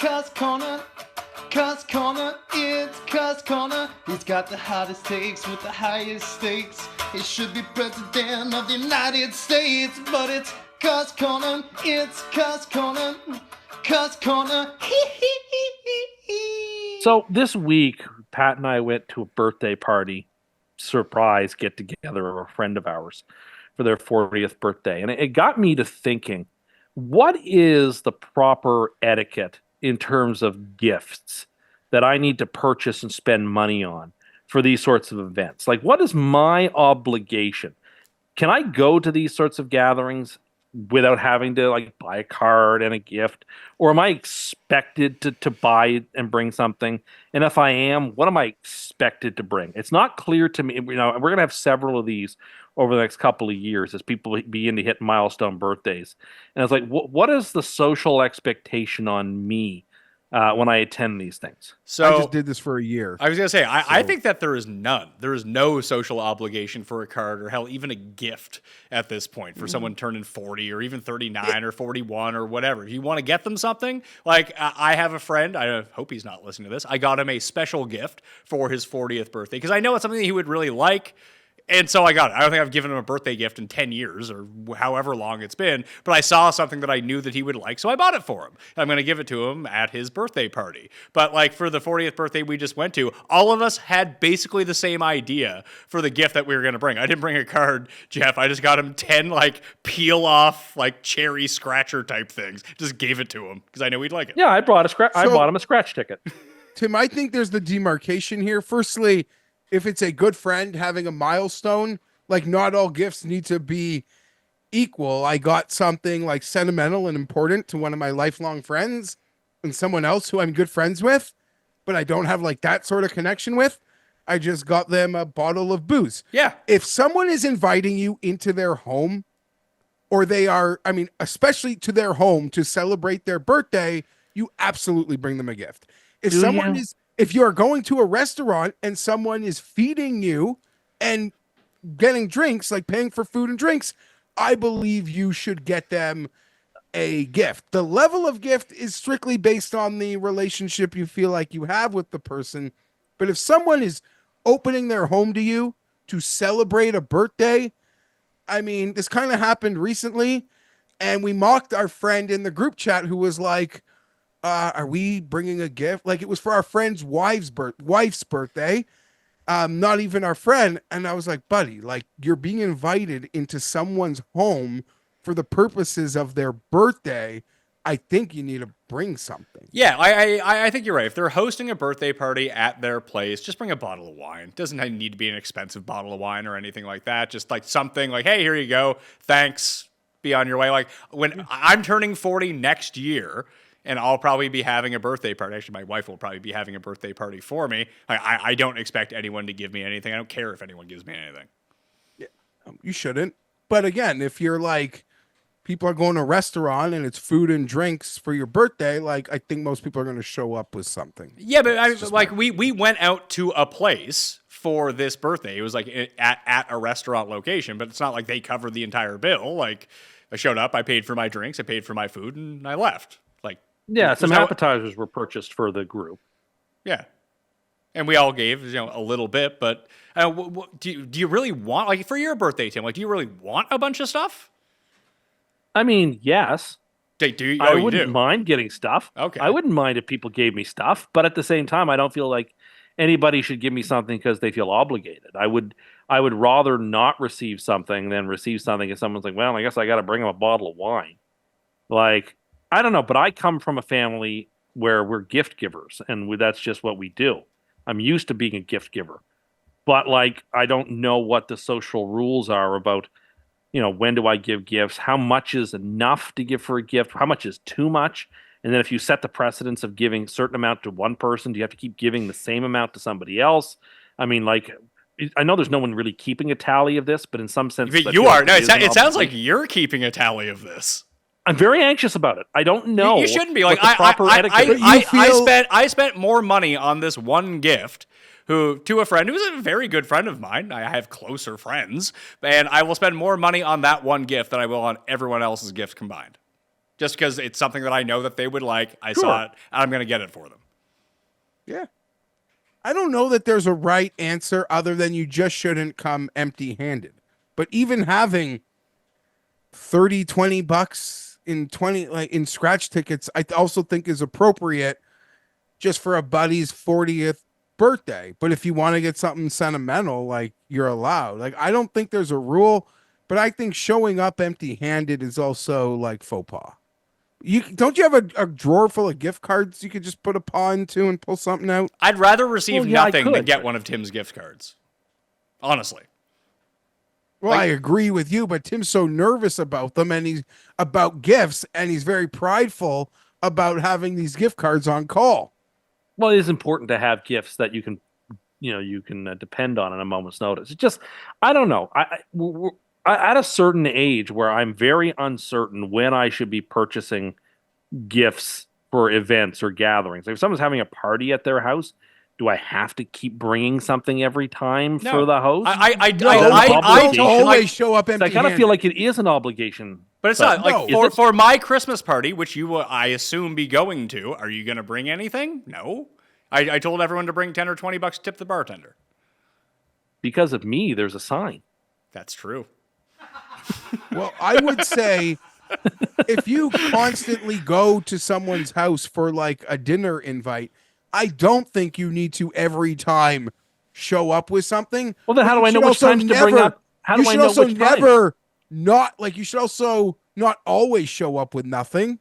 CUST Corner. CUST Corner, it's CUST Corner. He's got the hottest takes with the highest stakes. He should be president of the United States, but it's CUST Corner, it's CUST Corner. CUST Corner. So this week, Pat and I went to a birthday party, surprise get together of a friend of ours for their 40th birthday. And it got me to thinking, what is the proper etiquette in terms of gifts that I need to purchase and spend money on for these sorts of events? Like, what is my obligation? Can I go to these sorts of gatherings without having to like buy a card and a gift? Or am I expected to buy and bring something? And if I am, what am I expected to bring? It's not clear to me. You know, we're going to have several of these over the next couple of years as people begin to hit milestone birthdays. And it's like, what is the social expectation on me when I attend these things? So I just did this for a year. I was going to say, I think that there is none. There is no social obligation for a card or hell, even a gift at this point for someone turning 40 or even 39 or 41 or whatever. If you want to get them something, like I have a friend, I hope he's not listening to this. I got him a special gift for his 40th birthday because I know it's something that he would really like. And so I got it. I don't think I've given him a birthday gift in 10 years or however long it's been, but I saw something that I knew that he would like, so I bought it for him. I'm going to give it to him at his birthday party. But like for the 40th birthday we just went to, all of us had basically the same idea for the gift that we were going to bring. I didn't bring a card, Jeff. I just got him 10 like peel off like cherry scratcher type things. Just gave it to him because I knew he'd like it. Yeah, I bought him a scratch ticket. Tim, I think there's the demarcation here. Firstly, if it's a good friend having a milestone, like not all gifts need to be equal. I got something like sentimental and important to one of my lifelong friends and someone else who I'm good friends with, but I don't have like that sort of connection with. I just got them a bottle of booze. Yeah. If someone is inviting you into their home, or they are, I mean, especially to their home to celebrate their birthday, you absolutely bring them a gift. If you are going to a restaurant and someone is feeding you and getting drinks, like paying for food and drinks, I believe you should get them a gift. The level of gift is strictly based on the relationship you feel like you have with the person. But if someone is opening their home to you to celebrate a birthday, I mean, this kind of happened recently, and we mocked our friend in the group chat who was like, are we bringing a gift? Like, it was for our friend's wife's birthday, not even our friend. And I was like, buddy, like, you're being invited into someone's home for the purposes of their birthday. I think you need to bring something. Yeah, I think you're right. If they're hosting a birthday party at their place, just bring a bottle of wine. It doesn't need to be an expensive bottle of wine or anything like that. Just like something like, hey, here you go. Thanks. Be on your way. Like when I'm turning 40 next year, and I'll probably be having a birthday party. Actually, my wife will probably be having a birthday party for me. I don't expect anyone to give me anything. I don't care if anyone gives me anything. Yeah, you shouldn't. But again, if you're like, people are going to a restaurant and it's food and drinks for your birthday, like, I think most people are going to show up with something. Yeah, but we went out to a place for this birthday. It was like at a restaurant location, but it's not like they covered the entire bill. Like, I showed up, I paid for my drinks, I paid for my food, and I left. Like, yeah, some appetizers were purchased for the group. Yeah, and we all gave a little bit. But do you really want, like, for your birthday, Tim? Like, do you really want a bunch of stuff? I mean, yes. I wouldn't mind getting stuff. Okay, I wouldn't mind if people gave me stuff, but at the same time, I don't feel like anybody should give me something because they feel obligated. I would rather not receive something than receive something if someone's like, well, I guess I got to bring them a bottle of wine. Like, I don't know, but I come from a family where we're gift givers, and that's just what we do. I'm used to being a gift giver. But, like, I don't know what the social rules are about, when do I give gifts? How much is enough to give for a gift? How much is too much? And then if you set the precedence of giving a certain amount to one person, do you have to keep giving the same amount to somebody else? I mean, like, I know there's no one really keeping a tally of this, but in some sense... But you are. No, it sounds like you're keeping a tally of this. I'm very anxious about it. I don't know. You shouldn't be. Like, I spent more money on this one gift to a friend who's a very good friend of mine. I have closer friends, and I will spend more money on that one gift than I will on everyone else's gift combined. just because it's something that I know that they would like. I saw it, and I'm going to get it for them. Yeah. I don't know that there's a right answer other than you just shouldn't come empty-handed. But even having 30, 20 bucks in scratch tickets, I also think is appropriate just for a buddy's 40th birthday. But if you want to get something sentimental, like, you're allowed. Like, I don't think there's a rule, but I think showing up empty-handed is also like faux pas. Don't you have a drawer full of gift cards you could just put a paw into and pull something out? I'd rather receive nothing than get one of Tim's gift cards. Honestly. Well, I agree with you, but Tim's so nervous about them and he's about gifts, and he's very prideful about having these gift cards on call. Well, it is important to have gifts that you can, depend on a moment's notice. It's just, I don't know. We're at a certain age where I'm very uncertain when I should be purchasing gifts for events or gatherings. Like if someone's having a party at their house, do I have to keep bringing something every time for the host? I always show up empty-handed. I kind of feel like it is an obligation. But it's not like for my Christmas party, which you will, I assume, be going to. Are you going to bring anything? No. I told everyone to bring $10 or $20 to tip the bartender. Because of me, there's a sign. That's true. Well, I would say if you constantly go to someone's house for like a dinner invite, I don't think you need to every time show up with something. Well, then how do I know which times to bring up? How do I know which times? You should also not always show up with nothing.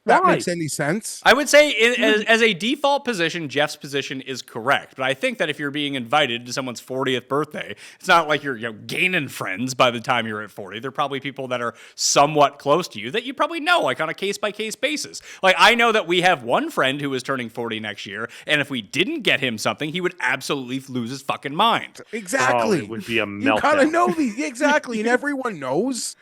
That makes any sense. I would say as a default position, Jeff's position is correct. But I think that if you're being invited to someone's 40th birthday, it's not like you're gaining friends by the time you're at 40. They're probably people that are somewhat close to you that you probably know, like on a case-by-case basis. Like I know that we have one friend who is turning 40 next year, and if we didn't get him something, he would absolutely lose his fucking mind. Exactly. Oh, it would be a meltdown. You kind of know these. Exactly. And everyone knows.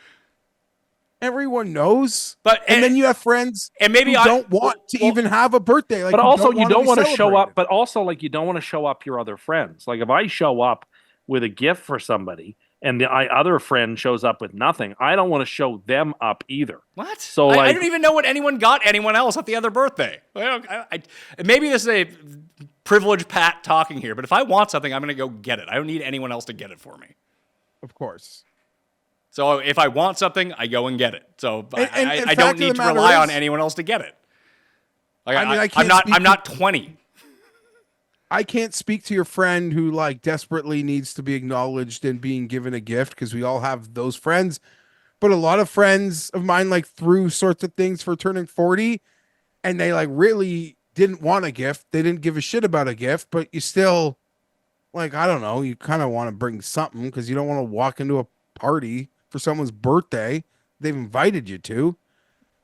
Everyone knows, and then you have friends and maybe who don't want to even have a birthday. Like, but also, you don't want to show up. But also, like, you don't want to show up your other friends. Like, if I show up with a gift for somebody and the other friend shows up with nothing, I don't want to show them up either. What? So, I don't even know what anyone got anyone else at the other birthday. Maybe this is a privileged Pat talking here, but if I want something, I'm going to go get it. I don't need anyone else to get it for me. Of course. So if I want something, I go and get it. So I don't need to rely on anyone else to get it. Like I'm not 20. I can't speak to your friend who like desperately needs to be acknowledged and being given a gift, because we all have those friends. But a lot of friends of mine like threw sorts of things for turning 40, and they like really didn't want a gift. They didn't give a shit about a gift, but you still like, I don't know, you kind of want to bring something because you don't want to walk into a party for someone's birthday they've invited you to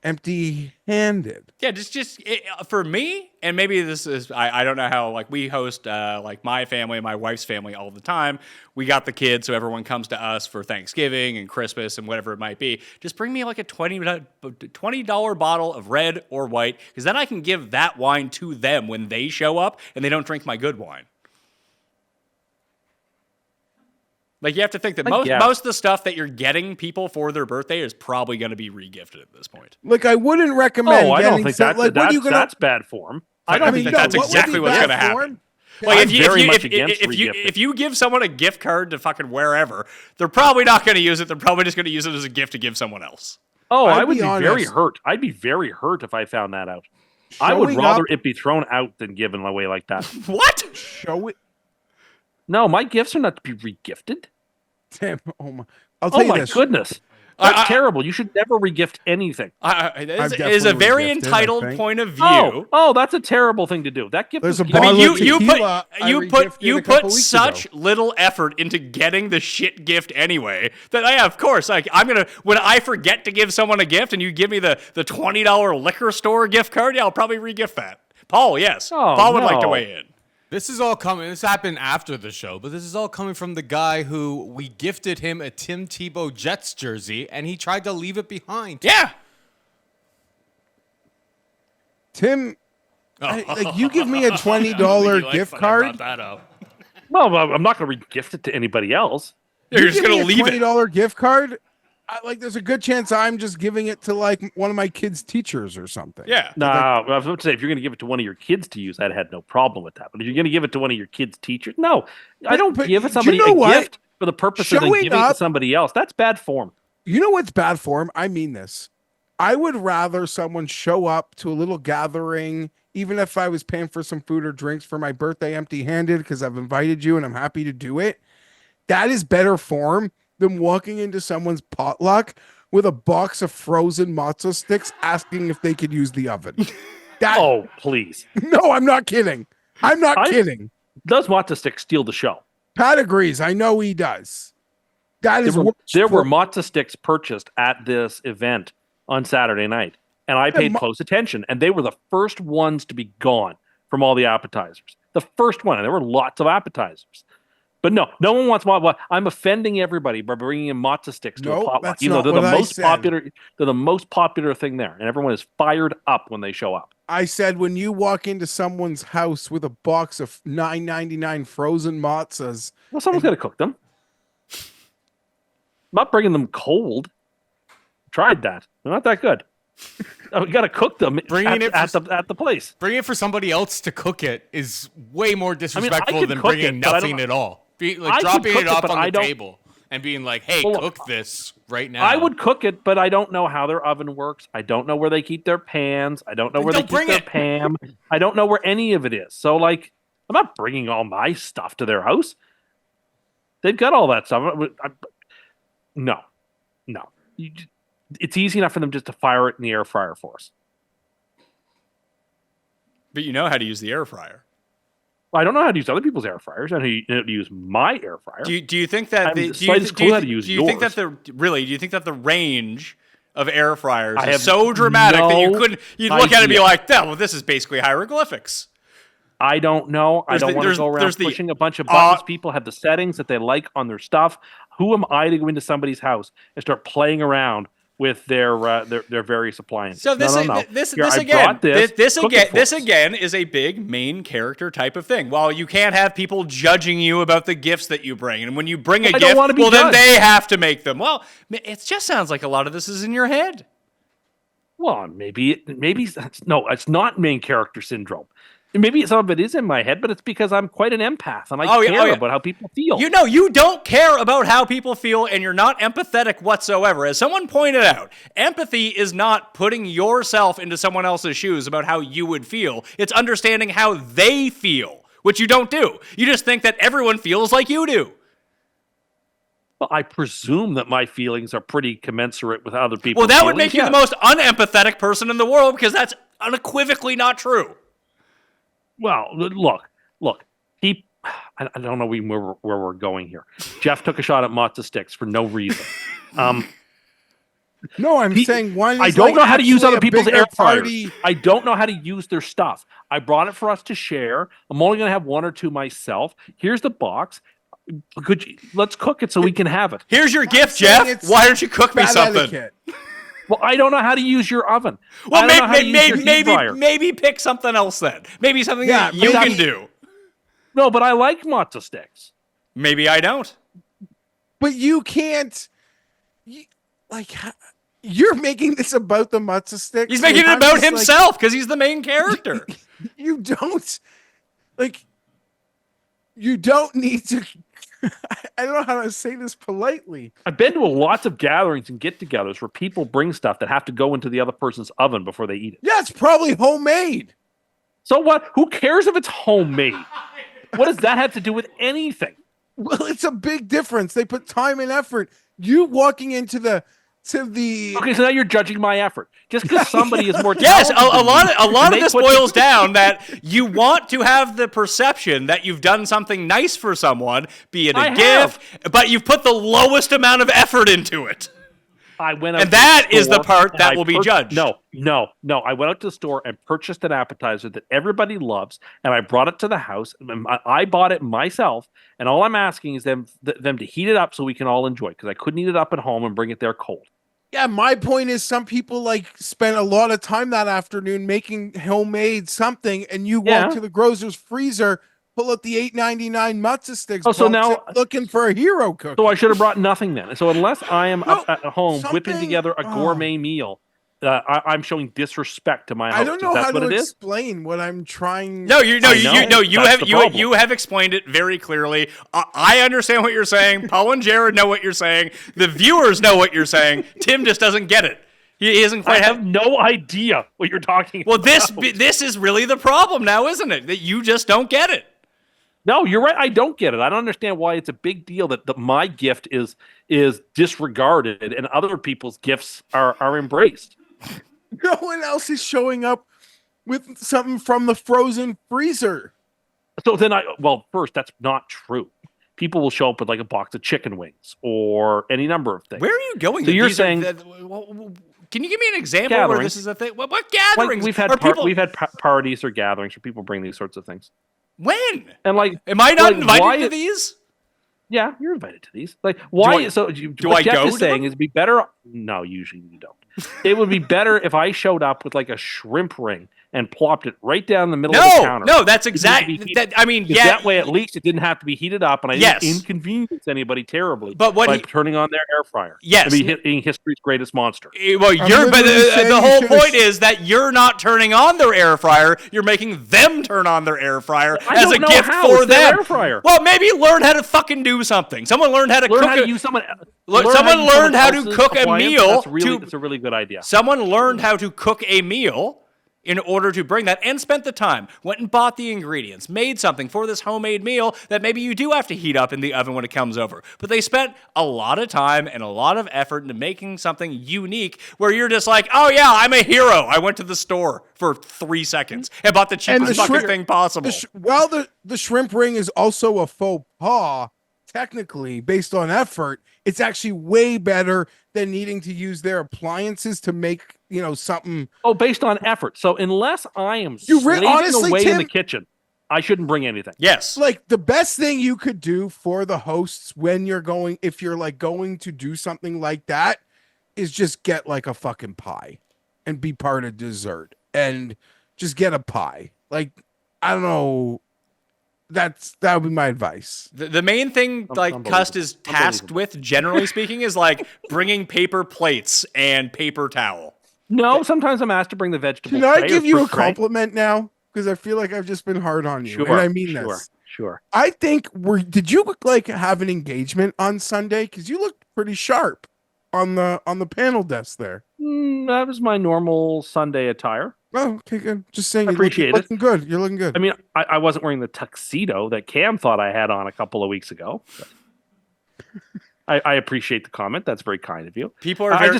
empty-handed. Yeah, just for me, and maybe this is, I don't know how, like, we host like my family and my wife's family all the time. We got the kids, so everyone comes to us for Thanksgiving and Christmas and whatever it might be. Just bring me like a $20 bottle of red or white, because then I can give that wine to them when they show up and they don't drink my good wine. Like, you have to think that most of the stuff that you're getting people for their birthday is probably going to be regifted at this point. Like, I wouldn't recommend. Oh, I don't think that's bad form. I don't think that's exactly what's going to happen. Like, if you give someone a gift card to fucking wherever, they're probably not going to use it. They're probably just going to use it as a gift to give someone else. Oh, I would be very hurt. I'd be very hurt if I found that out. I would rather it be thrown out than given away like that. What? Show it. No, my gifts are not to be regifted. Tim, I'll tell you this. Oh my goodness. That's terrible. You should never regift anything. It is a very entitled point of view. Oh, that's a terrible thing to do. That gift is you put such little effort into getting the shit gift anyway that of course, like, I'm gonna, when I forget to give someone a gift and you give me the $20 liquor store gift card, I'll probably regift that. Paul, yes. Paul would like to weigh in. This is all coming. This happened after the show, but this is all coming from the guy who we gifted him a Tim Tebow Jets jersey, and he tried to leave it behind. Yeah. Tim, like, you give me a $20 gift card. Well, I'm not going to re-gift it to anybody else. You're just going to leave it. $20 gift card. Like, there's a good chance I'm just giving it to like one of my kids' teachers or something. Yeah. No, I was about to say, if you're going to give it to one of your kids to use, I'd had no problem with that. But if you're going to give it to one of your kids' teachers, no, I don't but give you somebody know a what? gift for the purpose of then Showing giving it to up- somebody else. That's bad form. You know what's bad form? I mean this. I would rather someone show up to a little gathering, even if I was paying for some food or drinks for my birthday empty-handed, because I've invited you and I'm happy to do it. That is better form than walking into someone's potluck with a box of frozen matzo sticks asking if they could use the oven. Oh, please. No, I'm not kidding. I'm not kidding. Does matzo sticks steal the show? Pat agrees. I know he does. That is There were matzo sticks purchased at this event on Saturday night, and I paid close attention, and they were the first ones to be gone from all the appetizers. The first one, and there were lots of appetizers. But no one wants matzo. I'm offending everybody by bringing in matzo sticks to a potluck. That's You know, not they're what the I most said. popular. They're the most popular thing there, and everyone is fired up when they show up. I said when you walk into someone's house with a box of $9.99 frozen matzahs. Well, someone's got to cook them. I'm not bringing them cold. Tried that. They're not that good. We got to cook them at the place. Bringing it for somebody else to cook it is way more disrespectful could than cook bringing it, but I nothing don't- at all. I Dropping could it cook it, up but on I the don't- table and being like, "Hey, Well, cook this right now." I would cook it, but I don't know how their oven works. I don't know where they keep their pans. I don't know Then where they don't keep bring their it. Pam. I don't know where any of it is. So, like, I'm not bringing all my stuff to their house. They've got all that stuff. No. It's easy enough for them just to fire it in the air fryer for us. But you know how to use the air fryer. I don't know how to use other people's air fryers. I know how to use my air fryer. Do you think that I have the slightest clue how to use do you think yours. that do you think that the range of air fryers I is have so dramatic that you no couldn't you'd look at it and be idea. like, well, this is basically hieroglyphics. I don't know. I don't want to go around pushing a bunch of buttons. People have the settings that they like on their stuff. Who am I to go into somebody's house and start playing around with their various appliances? So this No. this Here, I again brought this. Cook it for this us. again is a big main character type of thing. While you can't have people judging you about the gifts that you bring, and when you bring a I don't gift, wanna be well, then judged. they have to make them. Well, it just sounds like a lot of this is in your head. Well, maybe no. It's not main character syndrome. Maybe some of it is in my head, but it's because I'm quite an empath and I care about how people feel. You know, you don't care about how people feel and you're not empathetic whatsoever. As someone pointed out, empathy is not putting yourself into someone else's shoes about how you would feel. It's understanding how they feel, which you don't do. You just think that everyone feels like you do. Well, I presume that my feelings are pretty commensurate with other people's Well, that feelings. would make you yes. the most unempathetic person in the world because that's unequivocally not true. Well, look. I don't know even where we're going here. Jeff took a shot at matzo sticks for no reason. No, I'm saying one. I is don't like know how to use actually other a people's bigger air fryers. party. I don't know how to use their stuff. I brought it for us to share. I'm only going to have one or two myself. Here's the box. Let's cook it so we can have it. Here's your gift, saying Jeff. it's Why don't you cook me Bad something? etiquette. Well, I don't know how to use your oven. Well, I don't know how to use your heat fryer. maybe pick something else then. Maybe something that you maybe- can do. No, but I like matzo sticks. Maybe I don't. But you can't. You're making this about the matzo sticks. He's making it I'm about just like, himself because he's the main character. you don't you don't need to. I don't know how to say this politely. I've been to lots of gatherings and get-togethers where people bring stuff that have to go into the other person's oven before they eat it. Yeah, it's probably homemade. So what? Who cares if it's homemade? What does that have to do with anything? Well, it's a big difference. They put time and effort. You walking into the Okay, so now you're judging my effort. Just because somebody is more Yes, talented a lot than of me, this and they boils put- down that you want to have the perception that you've done something nice for someone, be it a I gift, have. but you've put the lowest amount of effort into it. I went out And to that the is the store part and that I will be judged. No. I went out to the store and purchased an appetizer that everybody loves, and I brought it to the house. And I bought it myself, and all I'm asking is them to heat it up so we can all enjoy it, because I couldn't eat it up at home and bring it there cold. Yeah, my point is some people spend a lot of time that afternoon making homemade something, and you Yeah. walk to the grocer's freezer pull out the $8.99 matzo sticks. Oh, so now looking for a hero cookie. So I should have brought nothing then. So unless I am up at home whipping something- together a gourmet meal, I'm showing disrespect to my host. I don't know Is that how what to it is? explain what I'm trying. No, you That's the problem. you have explained it very clearly. I understand what you're saying. Paul and Jared know what you're saying. The viewers know what you're saying. Tim just doesn't get it. He isn't quite. I have no idea what you're talking Well, about. this is really the problem now, isn't it? That you just don't get it. No, you're right. I don't get it. I don't understand why it's a big deal that my gift is disregarded and other people's gifts are embraced. No one else is showing up with something from the frozen freezer. So then first, that's not true. People will show up with like a box of chicken wings or any number of things. Where are you going? So you're saying? Can you give me an example where this is a thing? What gatherings? Like we've had parties or gatherings where people bring these sorts of things. When? And like, am I not invited to it, these? Yeah, you're invited to these. Like, why? Do what I Geoff go is to saying them? is it'd be better. No, usually you don't. It would be better if I showed up with like a shrimp ring and plopped it right down the middle of the counter. No, that's exactly. That way at least it didn't have to be heated up, and I didn't Yes. inconvenience anybody terribly. But what by he- turning on their air fryer. Yes. and hitting history's greatest monster. Well, literally saying the you whole should've- point is that you're not turning on their air fryer. You're making them turn on their air fryer I as a don't know gift how. for It's their them. air fryer. Well, maybe learn how to fucking do something. Someone learned how to Learn cook. how to use someone. Someone learned how to cook a meal. That's a really good idea. Someone learned how to cook a meal in order to bring that and spent the time, went and bought the ingredients, made something for this homemade meal that maybe you do have to heat up in the oven when it comes over. But they spent a lot of time and a lot of effort into making something unique where you're just like, oh yeah, I'm a hero. I went to the store for 3 seconds and bought the cheapest fucking thing possible. The shrimp ring is also a faux pas, technically, based on effort. It's actually way better than needing to use their appliances to make, something. Oh, based on effort. So unless I am honestly, away in Tim, the kitchen, I shouldn't bring anything. Yes. Like the best thing you could do for the hosts if you're like going to do something like that, is just get like a fucking pie and be part of dessert and just get a pie. Like, I don't know. That would be my advice. The main thing, like, CUST is tasked with, generally speaking, is like bringing paper plates and paper towel. No, sometimes I'm asked to bring the vegetable. Can I tray give or you a fruit tray. compliment now? Because I feel like I've just been hard on you. Sure, And I mean this. Sure. I think did you like have an engagement on Sunday? Because you looked pretty sharp on the panel desk there. That was my normal Sunday attire. Oh, okay, good. Just saying, Appreciate you're looking good. You're looking good. I mean, I wasn't wearing the tuxedo that Cam thought I had on a couple of weeks ago. I appreciate the comment. That's very kind of you. People are very...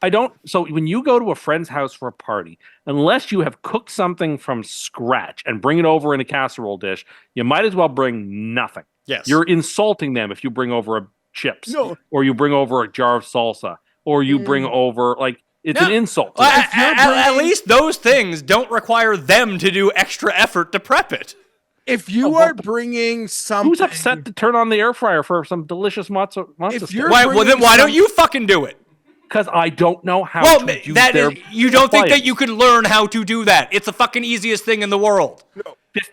I don't. So when you go to a friend's house for a party, unless you have cooked something from scratch and bring it over in a casserole dish, you might as well bring nothing. Yes. You're insulting them if you bring over chips, No. or you bring over a jar of salsa, or you bring over it's an insult. Well, at least those things don't require them to do extra effort to prep it. If you are bringing something, Who's upset to turn on the air fryer for some delicious matzo If you're Well, then bringing why don't you fucking do it? Because I don't know how Well, to use that their is, you don't think that appliance. you could learn how to do that? It's the fucking easiest thing in the world. 50-50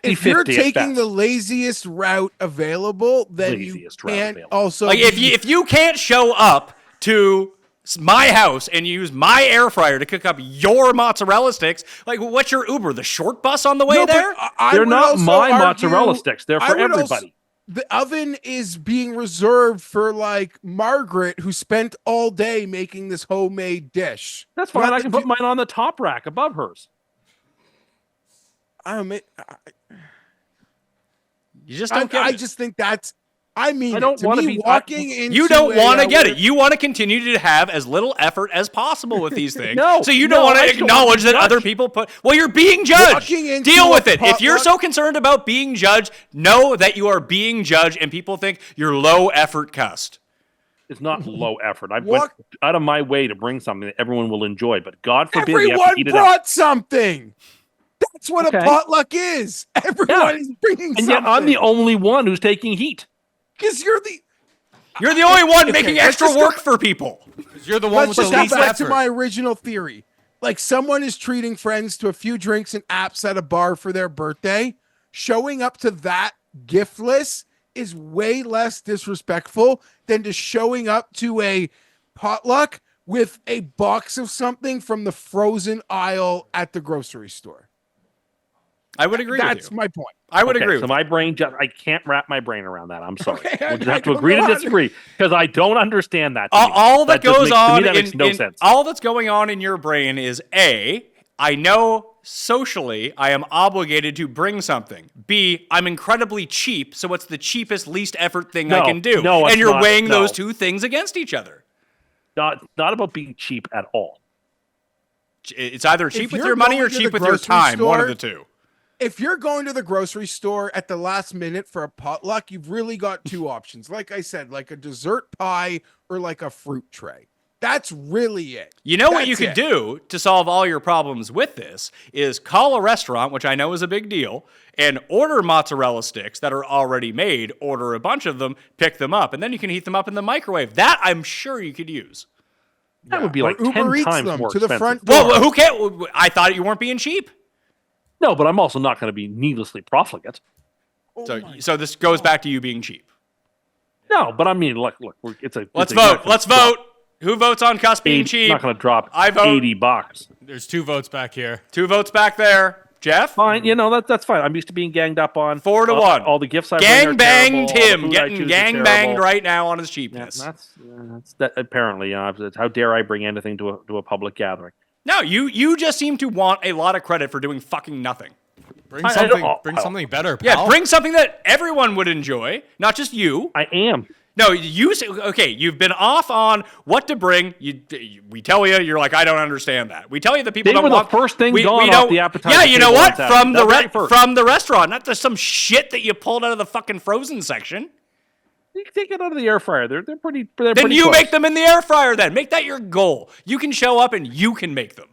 if you're at taking best. the laziest route available, then Laziest you route can't available. also Like if you can't show up to my house and use my air fryer to cook up your mozzarella sticks, like what's your Uber? The short bus on the way No, but there? I They're would not also my argue- mozzarella sticks. They're I for would also- everybody. The oven is being reserved for like Margaret, who spent all day making this homemade dish. That's fine. Not I the can put du- mine on the top rack above hers. You just don't get I it. just think that's. I mean, I don't to wanna me, be- walking into. You don't want to get a- it. You want to continue to have as little effort as possible with these things. No, so you no, don't want I to just don't wanna acknowledge be that other judged. people put. Well, you're being judged. Walking into Deal a with it. If you're potluck- so concerned about being judged, know that you are being judged, and people think you're low effort cussed. It's not low effort. I went Walk- out of my way to bring something that everyone will enjoy, but God forbid we have to Everyone eat it up. brought something. That's what a Okay. potluck is. Everyone Yeah. is bringing And something. yet I'm the only one who's taking heat. Because you're the. You're the only one Okay, making let's extra just go- work for people. You're the one Let's with the just go least back to effort. my original theory. Like someone is treating friends to a few drinks and apps at a bar for their birthday. showing up to that giftless is way less disrespectful than to showing up to a potluck with a box of something from the frozen aisle at the grocery store. I would agree with you. That's my point. I would Okay, agree so with my brain I can't wrap my brain around that. I'm sorry. Okay, We'll just I have to don't agree know to how to- disagree because I don't understand that. To me. all that just goes makes, on to me, that makes no sense. all that's going on in your brain is A, I know socially I am obligated to bring something. B, I'm incredibly cheap, so what's the cheapest, least effort thing I can do? No, and it's you're not. weighing No. those two things against each other. Not about being cheap at all. It's either cheap with you're your money or going to cheap the with your grocery time, one of store- the two. If you're going to the grocery store at the last minute for a potluck, you've really got two options. Like I said, like a dessert pie or like a fruit tray. That's really it. You know what you That's could do to solve all your problems with this is call a restaurant, which I know is a big deal, and order mozzarella sticks that are already made, order a bunch of them, pick them up, and then you can heat them up in the microwave. That I'm sure you could use. That would be Or like Uber 10 Eats times them more to the expensive. front door. Well, who can't? I thought you weren't being cheap. No, but I'm also not going to be needlessly profligate. So this goes back to you being cheap. No, but I mean, look, it's a. Let's it's a- vote. not gonna Let's drop vote. Who votes on CUST being cheap? Not going to drop I vote. $80. There's 2 votes back here. 2 votes back there. Jeff? Fine, that's fine. I'm used to being ganged up on. 4-1. All the gifts I Gang bring are bang terrible, all the Tim food I getting choose is gang terrible. banged right now on his Yeah, cheapness. that's that, apparently. It's how dare I bring anything to a public gathering? No, you just seem to want a lot of credit for doing fucking nothing. Bring I something. don't- Bring something better, Yeah, pal. bring something that everyone would enjoy, not just you. I am. No, okay, you've been off on what to bring. We tell you, you're like, I don't understand that. We tell you that people They don't were the want. first thing we gone don't- off the appetizer Yeah, you know table what? on Saturday. From the restaurant, not just some shit that you pulled out of the fucking frozen section. You can take it out of the air fryer. They're pretty. Then you make them in the air fryer. Then make that your goal. You can show up and you can make them.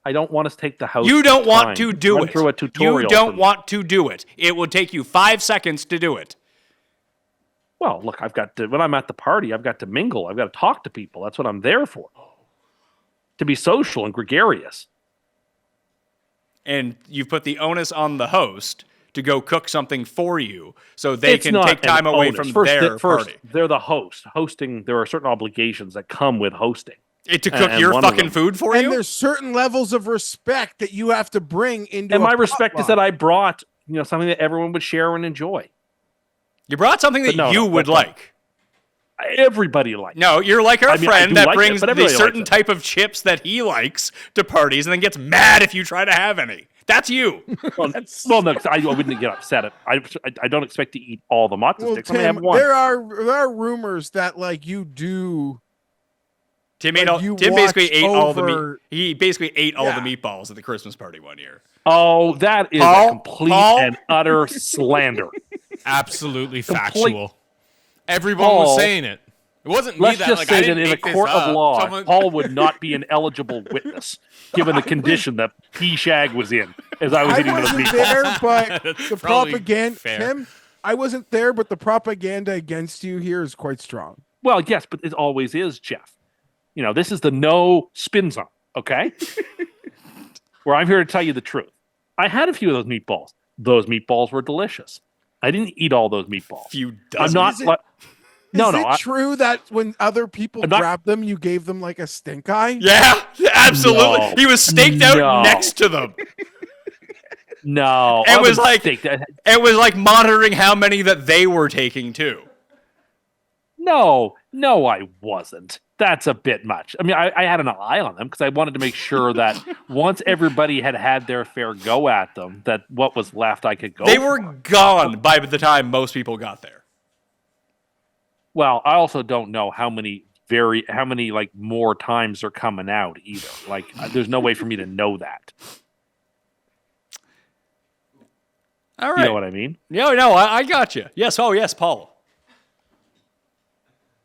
I don't want to take the house. You don't want time. to do Run it. through a tutorial. You for don't me. want to do it. It will take you 5 seconds to do it. Well, look, I've got to. When I'm at the party, I've got to mingle. I've got to talk to people. That's what I'm there for. To be social and gregarious. And you've put the onus on the host to go cook something for you so they It's can not take time an away onus. from First, their party. they're the host. Hosting, there are certain obligations that come with hosting. To cook and your one of fucking them- food for And you? there's certain levels of respect that you have to bring into And a my respect is potluck. that I brought, something that everyone would share and enjoy. You brought something that But no, you no, would but- like. Everybody likes. No, you're like our I mean, I friend do that like it, brings but the everybody certain likes it. type of chips that he likes to parties and then gets mad if you try to have any. That's you. Well, no, 'cause I wouldn't get upset. I don't expect to eat all the matzo Well, sticks. I may have Tim, one. there are rumors that like you do. Tim Like, you basically watch ate all the meat. over- He basically ate all Yeah. the meatballs at the Christmas party one year. Oh, that is Paul? a complete Paul? and utter slander. Absolutely Complete- factual. Everyone Paul, was saying it. It wasn't me Let's that just like say I that didn't in a make this court up. of law, Someone- Paul would not be an eligible witness, given the condition that P-Shag was in as I was I eating those wasn't meatballs. there, but That's the probably propaganda, fair. Tim. I wasn't there, but the propaganda against you here is quite strong. Well, yes, but it always is, Jeff. This is the no spin zone, okay? Where I'm here to tell you the truth. I had a few of those meatballs. Those meatballs were delicious. I didn't eat all those meatballs. Few I'm dozen. not. Is it- Like, no, Is no. it true that when other people I'm not- grabbed them, you gave them like a stink eye? Yeah, absolutely. No. He was staked out No. next to them. No. It I was would like- think that- It was like monitoring how many that they were taking too. No, I wasn't. That's a bit much. I mean, I had an eye on them because I wanted to make sure that once everybody had had their fair go at them, that what was left I could go. They for. were gone by the time most people got there. Well, I also don't know how many like more times are coming out either. Like, there's no way for me to know that. All right. You know what I mean? No, I got you. Yes, oh yes, Paul.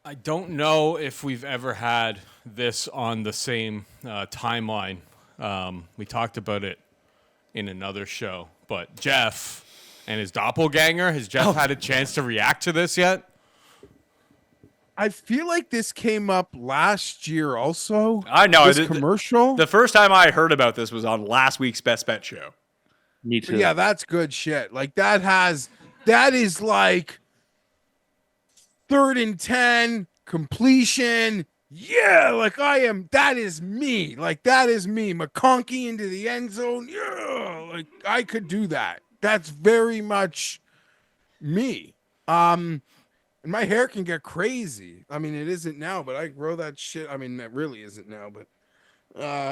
I don't know if we've ever had this on the same timeline. We talked about it in another show, but Jeff and his doppelganger, has Jeff had a chance to react to this yet? I feel like this came up last year also. I know. This commercial. The first time I heard about this was on last week's Best Bet show. Me too. Yeah, that's good shit. Like that is like 3rd and 10 completion. Yeah, like that is me. Like that is me. McConkey into the end zone. Yeah, like I could do that. That's very much me. And my hair can get crazy. I mean, it isn't now, but I grow that shit. I mean, that really isn't now, but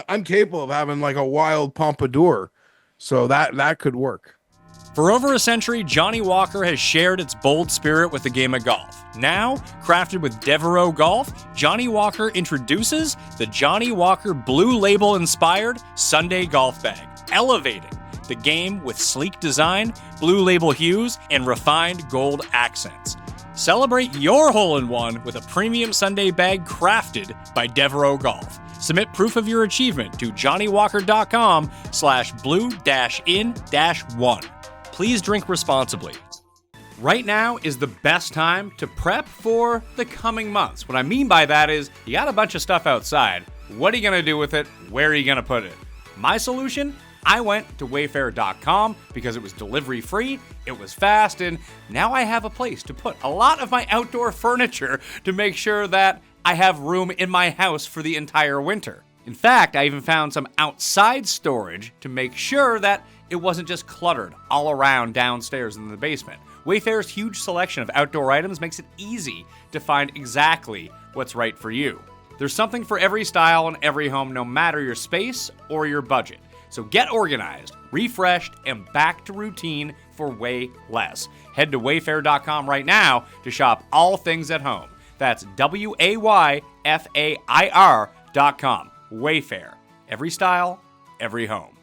I'm capable of having like a wild pompadour. So that could work. For over a century, Johnnie Walker has shared its bold spirit with the game of golf. Now, crafted with Devereux Golf, Johnnie Walker introduces the Johnnie Walker Blue Label-inspired Sunday Golf Bag, elevating the game with sleek design, blue label hues, and refined gold accents. Celebrate your hole-in-one with a premium Sunday bag crafted by Devereux Golf. Submit proof of your achievement to johnniewalker.com/blue-in-1. Please drink responsibly. Right now is the best time to prep for the coming months. What I mean by that is you got a bunch of stuff outside. What are you going to do with it? Where are you going to put it? My solution? I went to wayfair.com because it was delivery free, it was fast, and now I have a place to put a lot of my outdoor furniture to make sure that I have room in my house for the entire winter. In fact, I even found some outside storage to make sure that it wasn't just cluttered all around downstairs in the basement. Wayfair's huge selection of outdoor items makes it easy to find exactly what's right for you. There's something for every style and every home, no matter your space or your budget. So get organized, refreshed, and back to routine for way less. Head to wayfair.com right now to shop all things at home. That's WAYFAIR.com. Wayfair. Every style, every home.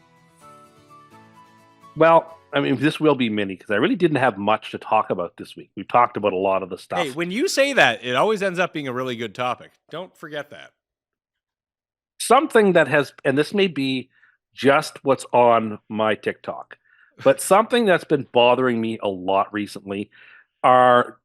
Well, I mean, this will be mini because I really didn't have much to talk about this week. We've talked about a lot of the stuff. Hey, when you say that, it always ends up being a really good topic. Don't forget that. Something that has, and this may be just what's on my TikTok, but something that's been bothering me a lot recently are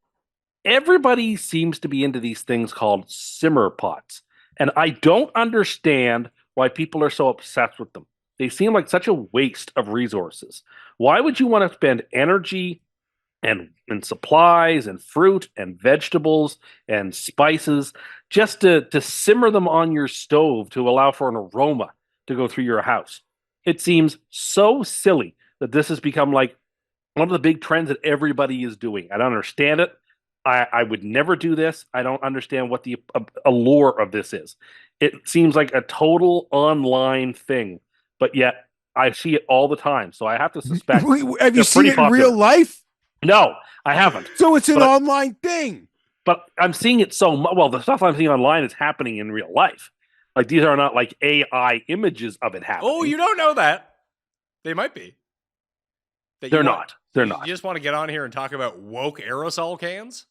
everybody seems to be into these things called simmer pots. And I don't understand why people are so obsessed with them. They seem like such a waste of resources. Why would you want to spend energy and supplies and fruit and vegetables and spices just to simmer them on your stove to allow for an aroma to go through your house? It seems so silly that this has become like one of the big trends that everybody is doing. I don't understand it. I would never do this. I don't understand what the allure of this is. It seems like a total online thing, but yet I see it all the time. So I have to suspect. Have you seen it in real life? No, I haven't. So it's an online thing. But I'm seeing it so much. Well, the stuff I'm seeing online is happening in real life. Like these are not like AI images of it happening. Oh, you don't know that. They might be. They're not. They're not. You just want to get on here and talk about woke aerosol cans?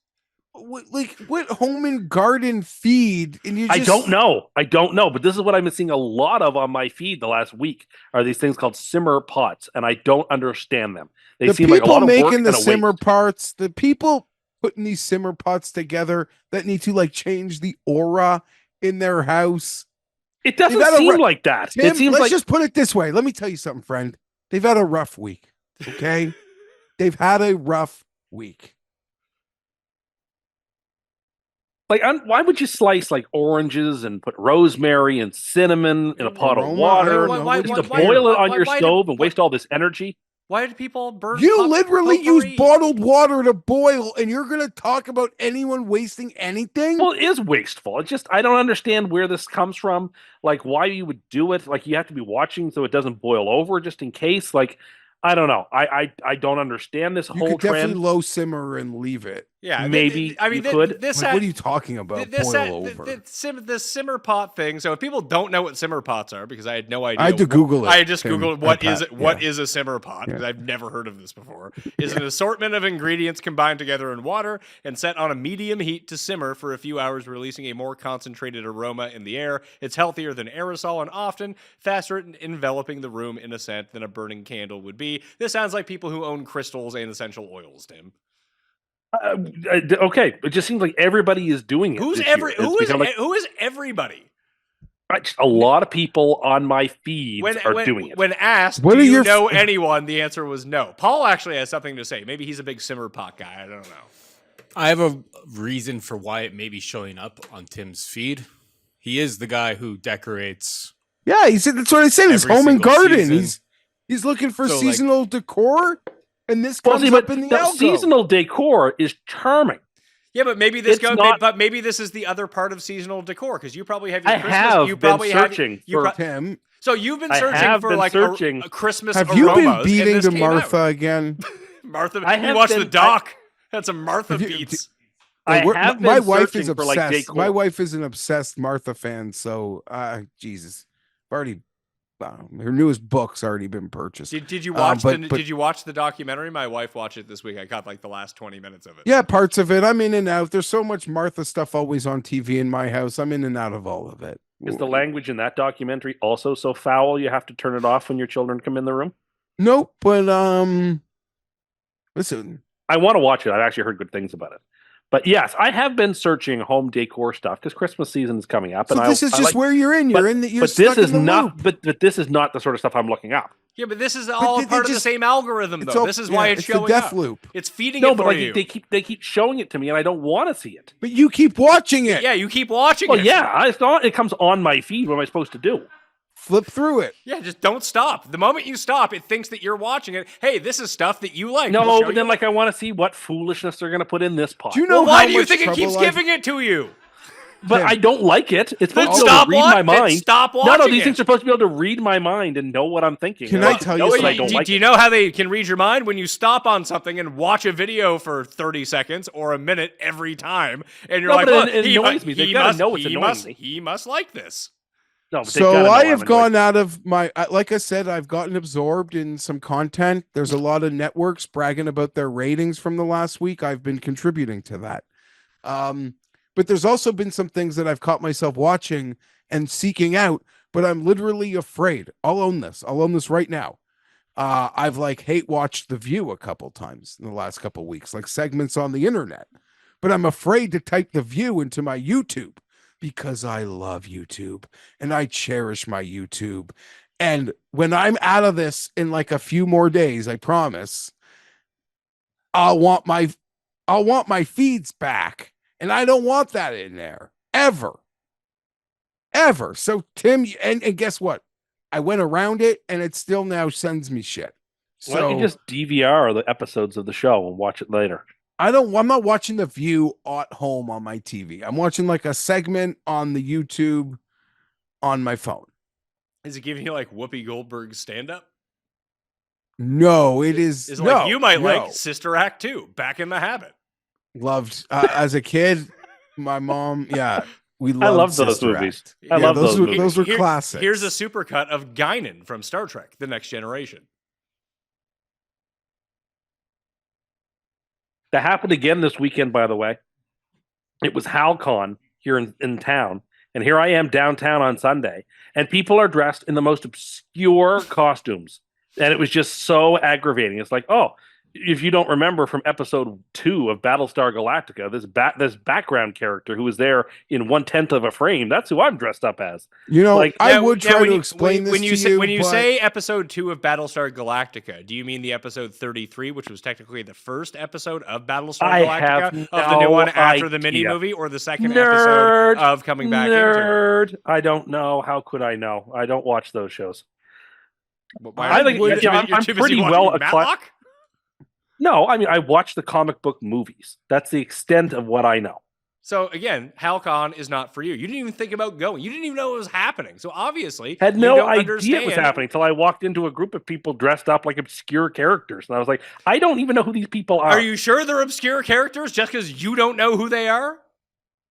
What home and garden feed? And you just... I don't know. But this is what I've been seeing a lot of on my feed the last week are these things called simmer pots, and I don't understand them. They seem like a lot of work. The people making the simmer pots, the people putting these simmer pots together that need to like change the aura in their house. It doesn't seem like that. Tim, it seems let's like just put it this way. Let me tell you something, friend. They've had a rough week. Okay, they've had a rough week. Like, why would you slice like oranges and put rosemary and cinnamon in a pot of water just to boil it on your stove and waste all this energy? Why do people burn? You literally use bottled water to boil, and you're going to talk about anyone wasting anything? Well, it is wasteful. It's just I don't understand where this comes from. Like, why you would do it? Like, you have to be watching so it doesn't boil over, just in case. Like, I don't know. I don't understand this whole could trend. Definitely low simmer and leave it. Yeah, maybe you could. What are you talking about? Boil over. The simmer pot thing. So if people don't know what simmer pots are, because I had no idea. I had to Google it. I just Googled what is a simmer pot, because I've never heard of this before. Is an assortment of ingredients combined together in water and set on a medium heat to simmer for a few hours, releasing a more concentrated aroma in the air. It's healthier than aerosol and often faster at enveloping the room in a scent than a burning candle would be. This sounds like people who own crystals and essential oils, Tim. Okay, it just seems like everybody is doing it. Who is everybody? A lot of people on my feeds are doing it. When asked, What do are you your know anyone? The answer was no. Paul actually has something to say. Maybe he's a big simmer pot guy. I don't know. I have a reason for why it may be showing up on Tim's feed. He is the guy who decorates. Yeah, he said that's what I said. His Every home and single garden. season. He's looking for So, like- seasonal decor, and this comes See, up but in the the algo. seasonal decor is charming. Yeah, but maybe this It's not- but maybe this is the other part of seasonal decor because you probably have your I Christmas. have you been probably searching have, you for- pro- Tim, So you've been I searching have for been like searching. A Christmas. have you been aromas, and beating this to came out. Martha again? Martha, I we have watched the been- doc. Had some Martha Have you- beats. I We're- have my been wife searching is for, like, obsessed. decor. My wife is an obsessed Martha fan. So, Jesus, I've already. Her newest book's already been purchased. Did you watch but- Did you watch the documentary? My wife watched it this week. I caught like the last 20 minutes of it. Yeah, parts of it. I'm in and out. There's so much Martha stuff always on TV in my house. I'm in and out of all of it. Is the language in that documentary also so foul you have to turn it off when your children come in the room? Nope, but listen. I want to watch it. I've actually heard good things about it. But yes, I have been searching home decor stuff because Christmas season is coming up. So and this is I just like, where you're in. You're in. You're but stuck this is in the not. loop. But this is not the sort of stuff I'm looking up. Yeah, but this is all they part of the just- same algorithm, It's though. all- This is yeah, why it's it's the showing death up. loop. It's feeding No, it but for like you. they keep showing it to me, and I don't want to see it. But you keep watching it. Yeah, you keep watching Well, it. yeah, it's not. It comes on my feed. What am I supposed to do? Flip through it. Yeah, just don't stop. The moment you stop, it thinks that you're watching it. Hey, this is stuff that you like. We'll No, show but then you. like I want to see what foolishness they're going to put in this pot. Do you know Well, why how do you much think it keeps trouble I've- giving it to you? But Tim. I don't like it. It's Then supposed to be able stop to read my mind. Stop No, watching these it. things are supposed to be able to read my mind and know what I'm thinking. Can And I like, tell you know that I something? don't do, like do you it. know how they can read your mind when you stop on something and watch a video for 30 seconds or a minute every time, and you're No, like, but well, it annoys me. They've gotta know it's annoying me. He must like this. No, but they've So gotta know I I'm have annoyed. gone out of my, like I said, I've gotten absorbed in some content. There's a lot of networks bragging about their ratings from the last week. I've been contributing to that. But there's also been some things that I've caught myself watching and seeking out, but I'm literally afraid. I'll own this. I'll own this right now. I've like hate watched The View a couple times in the last couple weeks, like segments on the internet. But I'm afraid to type The View into my YouTube because I love YouTube and I cherish my YouTube. And when I'm out of this in like a few more days, I promise, I'll want my feeds back. And I don't want that in there ever. So Tim, and guess what? I went around it and it still now sends me shit. Why don't So you just DVR the episodes of the show and watch it later? I'm not watching The View at home on my TV. I'm watching like a segment on the YouTube on my phone. Is it giving you like Whoopi Goldberg stand up? No, it is. Is no, like you might no. like Sister Act 2, Back in the Habit. Loved as a kid. My mom, yeah, we loved I love those Sister movies. Act. I love those were, movies. Those were Here- classics. Here's a supercut of Guinan from Star Trek: The Next Generation. That happened again this weekend, by the way. It was HalCon here in town. And here I am downtown on Sunday. And people are dressed in the most obscure costumes. And it was just so aggravating. It's like, oh, if you don't remember from episode 2 of Battlestar Galactica, this background character who was there in 1/10 of a frame, that's who I'm dressed up as. You know, like, I Now- would now try when to you- explain when you this to say, you. when you but say episode 2 of Battlestar Galactica, do you mean the episode 33, which was technically the first episode of Battlestar I Galactica, have of the new no one after the idea. mini movie, or the second Nerd. episode of coming back into it? Nerd. I don't know. How could I know? I don't watch those shows. Why- I think- you're yeah, too I'm- busy- you're I'm too busy pretty watching well Matlock? No, I mean, I watch the comic book movies. That's the extent of what I know. So again, HalCon is not for you. You didn't even think about going. You didn't even know it was happening. So obviously, Had you no don't idea it was understand. happening until I walked into a group of people dressed up like obscure characters. And I was like, I don't even know who these people are. Are you sure they're obscure characters just because you don't know who they are?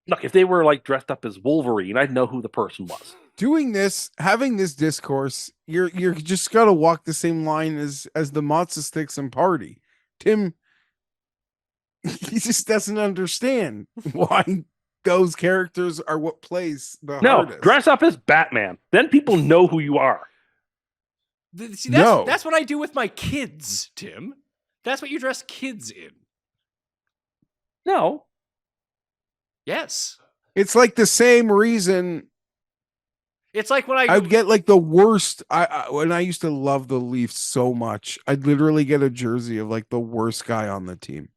Look, if they were like dressed up as Wolverine, I'd know who the person was. doing this, having this discourse, you're just gotta walk the same line as the matzo sticks and party. Tim, he just doesn't understand why those characters are what plays the No, hardest. dress up as Batman. Then people know who you are. See, No. that's what I do with my kids, Tim. That's what you dress kids in. No. Yes. It's like the same reason. It's like when I would get like the worst. When I used to love the Leafs so much, I'd literally get a jersey of like the worst guy on the team,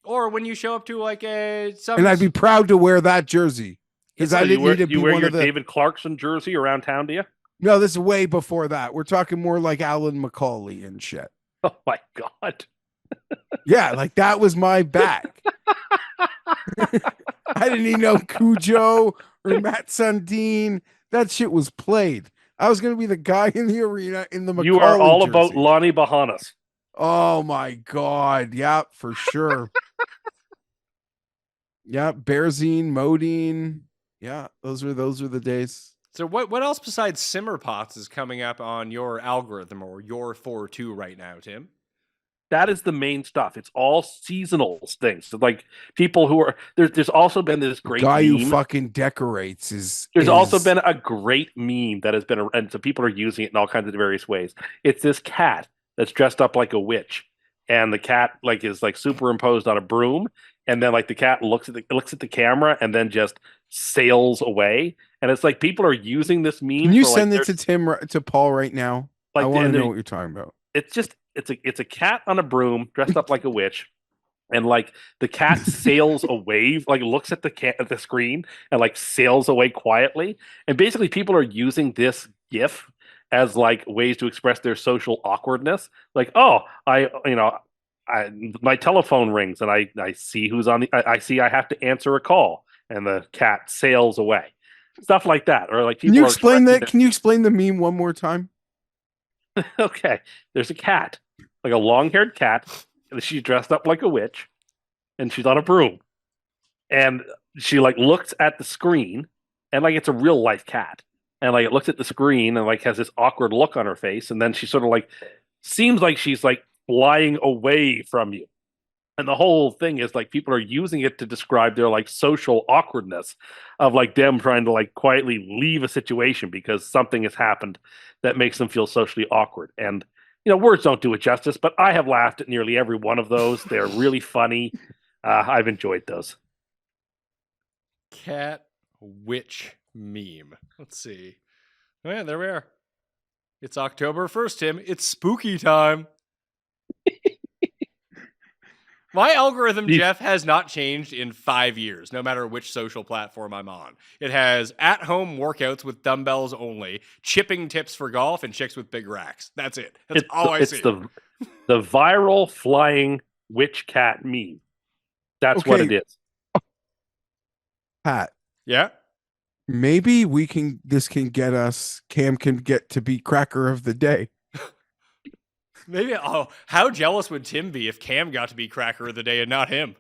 or when you show up to like and I'd be proud to wear that jersey because I didn't need to be you wear one your of the. David Clarkson jersey around town, do you? No, this is way before that. We're talking more like Alan McCauley and shit. Oh my god. Yeah, like that was my bag. I didn't even know Cujo or Matt Sundin. That shit was played. I was gonna be the guy in the arena in the Macaulay You are all jersey. about Lonnie Bahanas. Oh my god. Yeah, for sure. Yeah, Bearzine, Modine. Yeah, those are the days. So what else besides simmer pots is coming up on your algorithm or your 4-2 right now, Tim? That is the main stuff. It's all seasonal things. So like people who are there's also been this great Guy meme. who fucking decorates is. There's also been a great meme that has been, and so people are using it in all kinds of various ways. It's this cat that's dressed up like a witch, and the cat like is like superimposed on a broom, and then like the cat looks at the camera and then just sails away. And it's like people are using this meme. Can you for, send like, it to Paul right now? Like, I want to and know what you're talking about. it's just it's a cat on a broom dressed up like a witch, and like the cat sails away, like looks at the screen and like sails away quietly. And basically people are using this gif as like ways to express their social awkwardness. Like, oh, my telephone rings and I see who's on I see I have to answer a call, and the cat sails away. Stuff like that. Or like people Can you explain that? their- Can you explain the meme one more time? Okay, there's a cat, like a long-haired cat, and she's dressed up like a witch, and she's on a broom, and she like looks at the screen, and like it's a real life cat, and like it looks at the screen and like has this awkward look on her face, and then she sort of like seems like she's like flying away from you. And the whole thing is like people are using it to describe their like social awkwardness of like them trying to like quietly leave a situation because something has happened that makes them feel socially awkward. And words don't do it justice, but I have laughed at nearly every one of those. They're really funny. I've enjoyed those. Cat witch meme. Let's see. Oh yeah, there we are. It's October 1st, Tim. It's spooky time. My algorithm, Jeff, has not changed in 5 years, no matter which social platform I'm on. It has at-home workouts with dumbbells only, chipping tips for golf, and chicks with big racks. That's it. That's all I see. It's the viral flying witch cat meme. That's what it is. Pat. Yeah? Maybe this can get us, Cam can get to be cracker of the day. Maybe. Oh, how jealous would Tim be if Cam got to be cracker of the day and not him?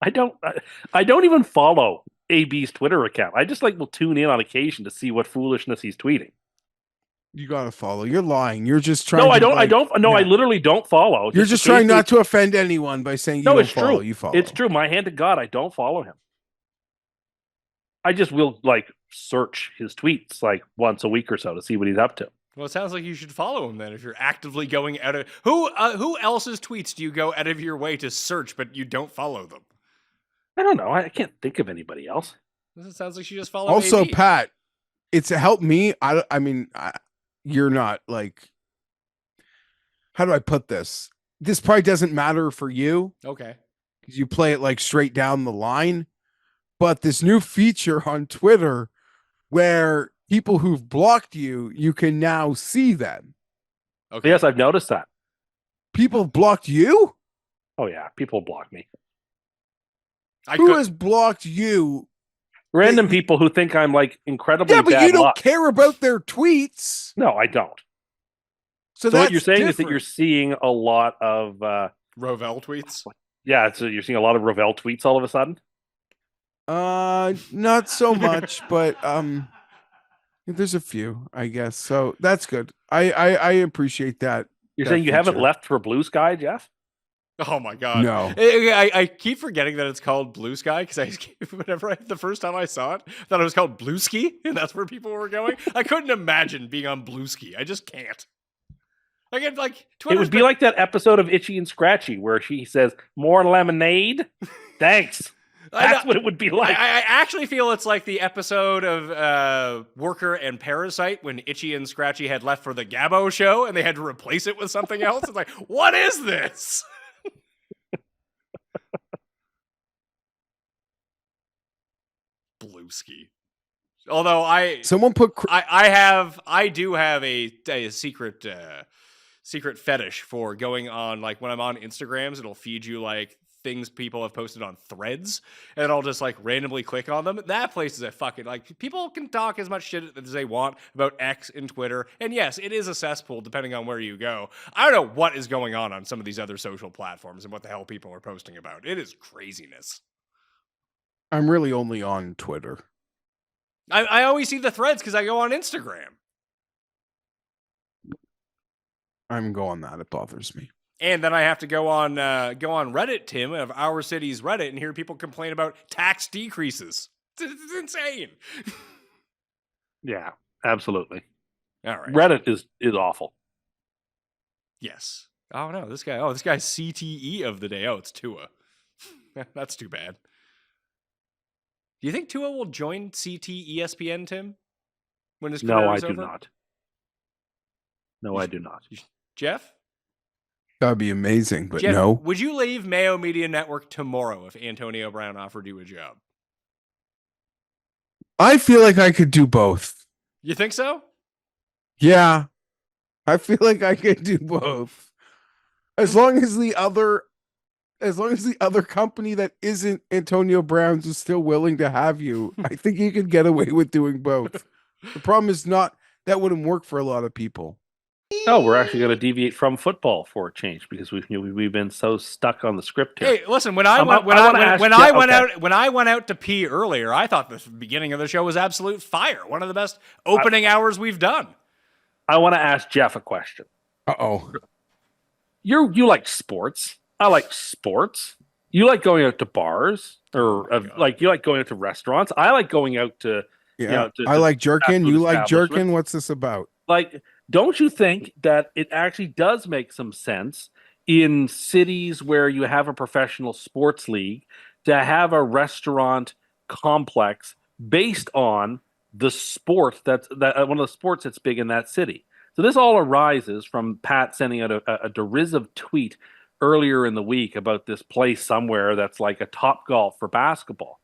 I don't even follow AB's Twitter account. I just will tune in on occasion to see what foolishness he's tweeting. You gotta follow. You're lying. You're just trying. No, I don't. I literally don't follow. You're just trying not to offend anyone by saying you don't follow. True. You follow. It's true. My hand to God, I don't follow him. I just will search his tweets once a week or so to see what he's up to. Well, it sounds like you should follow him then if you're actively going out of... Who else's tweets do you go out of your way to search, but you don't follow them? I don't know. I can't think of anybody else. It sounds like you just follow Also, AB. Pat, it's helped me. You're not how do I put this? This probably doesn't matter for you. Okay. Because you play it straight down the line. But this new feature on Twitter where people who've blocked you can now see them. Okay. Yes, I've noticed that. People blocked you? Oh, yeah. People block me. Who has blocked you? Random people who think I'm incredibly bad. Yeah, but you don't luck. care about their tweets. No, I don't. So what you're saying different. is that you're seeing a lot of Rovell tweets? Yeah, so you're seeing a lot of Rovell tweets all of a sudden? Not so much, but there's a few, I guess. So that's good. I appreciate that. You're saying you haven't left for Blue Sky, Jeff? Oh my God. No. I keep forgetting that it's called Blue Sky because the first time I saw it, I thought it was called Blue Ski, and that's where people were going. I couldn't imagine being on Blue Ski. I just can't. It would be like that episode of Itchy and Scratchy where she says, "More lemonade?" Thanks. That's what it would be like. I actually feel it's like the episode of Worker and Parasite when Itchy and Scratchy had left for the Gabbo show and they had to replace it with something else. It's like, what is this? Blueski. Although I do have a secret secret fetish for going on, like when I'm on Instagrams, it'll feed you like things people have posted on Threads, and I'll just like randomly click on them. That place is a fucking, like, people can talk as much shit as they want about X and Twitter, and yes, it is a cesspool depending on where you go. I don't know what is going on some of these other social platforms and what the hell people are posting about. It is craziness. I'm really only on Twitter. I always see the Threads because I go on Instagram. I'm going that. It bothers me. And then I have to go on Reddit, Tim, of Our City's Reddit, and hear people complain about tax decreases. It's insane. Yeah, absolutely. All right. Reddit is awful. Yes. Oh no, this guy's CTE of the day. Oh, it's Tua. That's too bad. Do you think Tua will join CT ESPN, Tim? When his career is over? No, I do not. No, I do not. Jeff? That'd be amazing, but Jeff, no. Would you leave Mayo Media Network tomorrow if Antonio Brown offered you a job? I feel like I could do both. You think so? Yeah. I feel like I could do both. As long as the other company that isn't Antonio Brown's is still willing to have you, I think you could get away with doing both. The problem is not that wouldn't work for a lot of people. No, we're actually going to deviate from football for a change because we've been so stuck on the script here. Hey, listen, when I went out to pee earlier, I thought the beginning of the show was absolute fire. One of the best opening hours we've done. I want to ask Jeff a question. Uh-oh. You like sports. I like sports. You like going out to bars or you like going out to restaurants. I like going out to I like jerkin. You like jerkin. What's this about? Like, don't you think that it actually does make some sense in cities where you have a professional sports league to have a restaurant complex based on the sport that's one of the sports that's big in that city? So this all arises from Pat sending out a derisive tweet earlier in the week about this place somewhere that's like a Top Golf for basketball,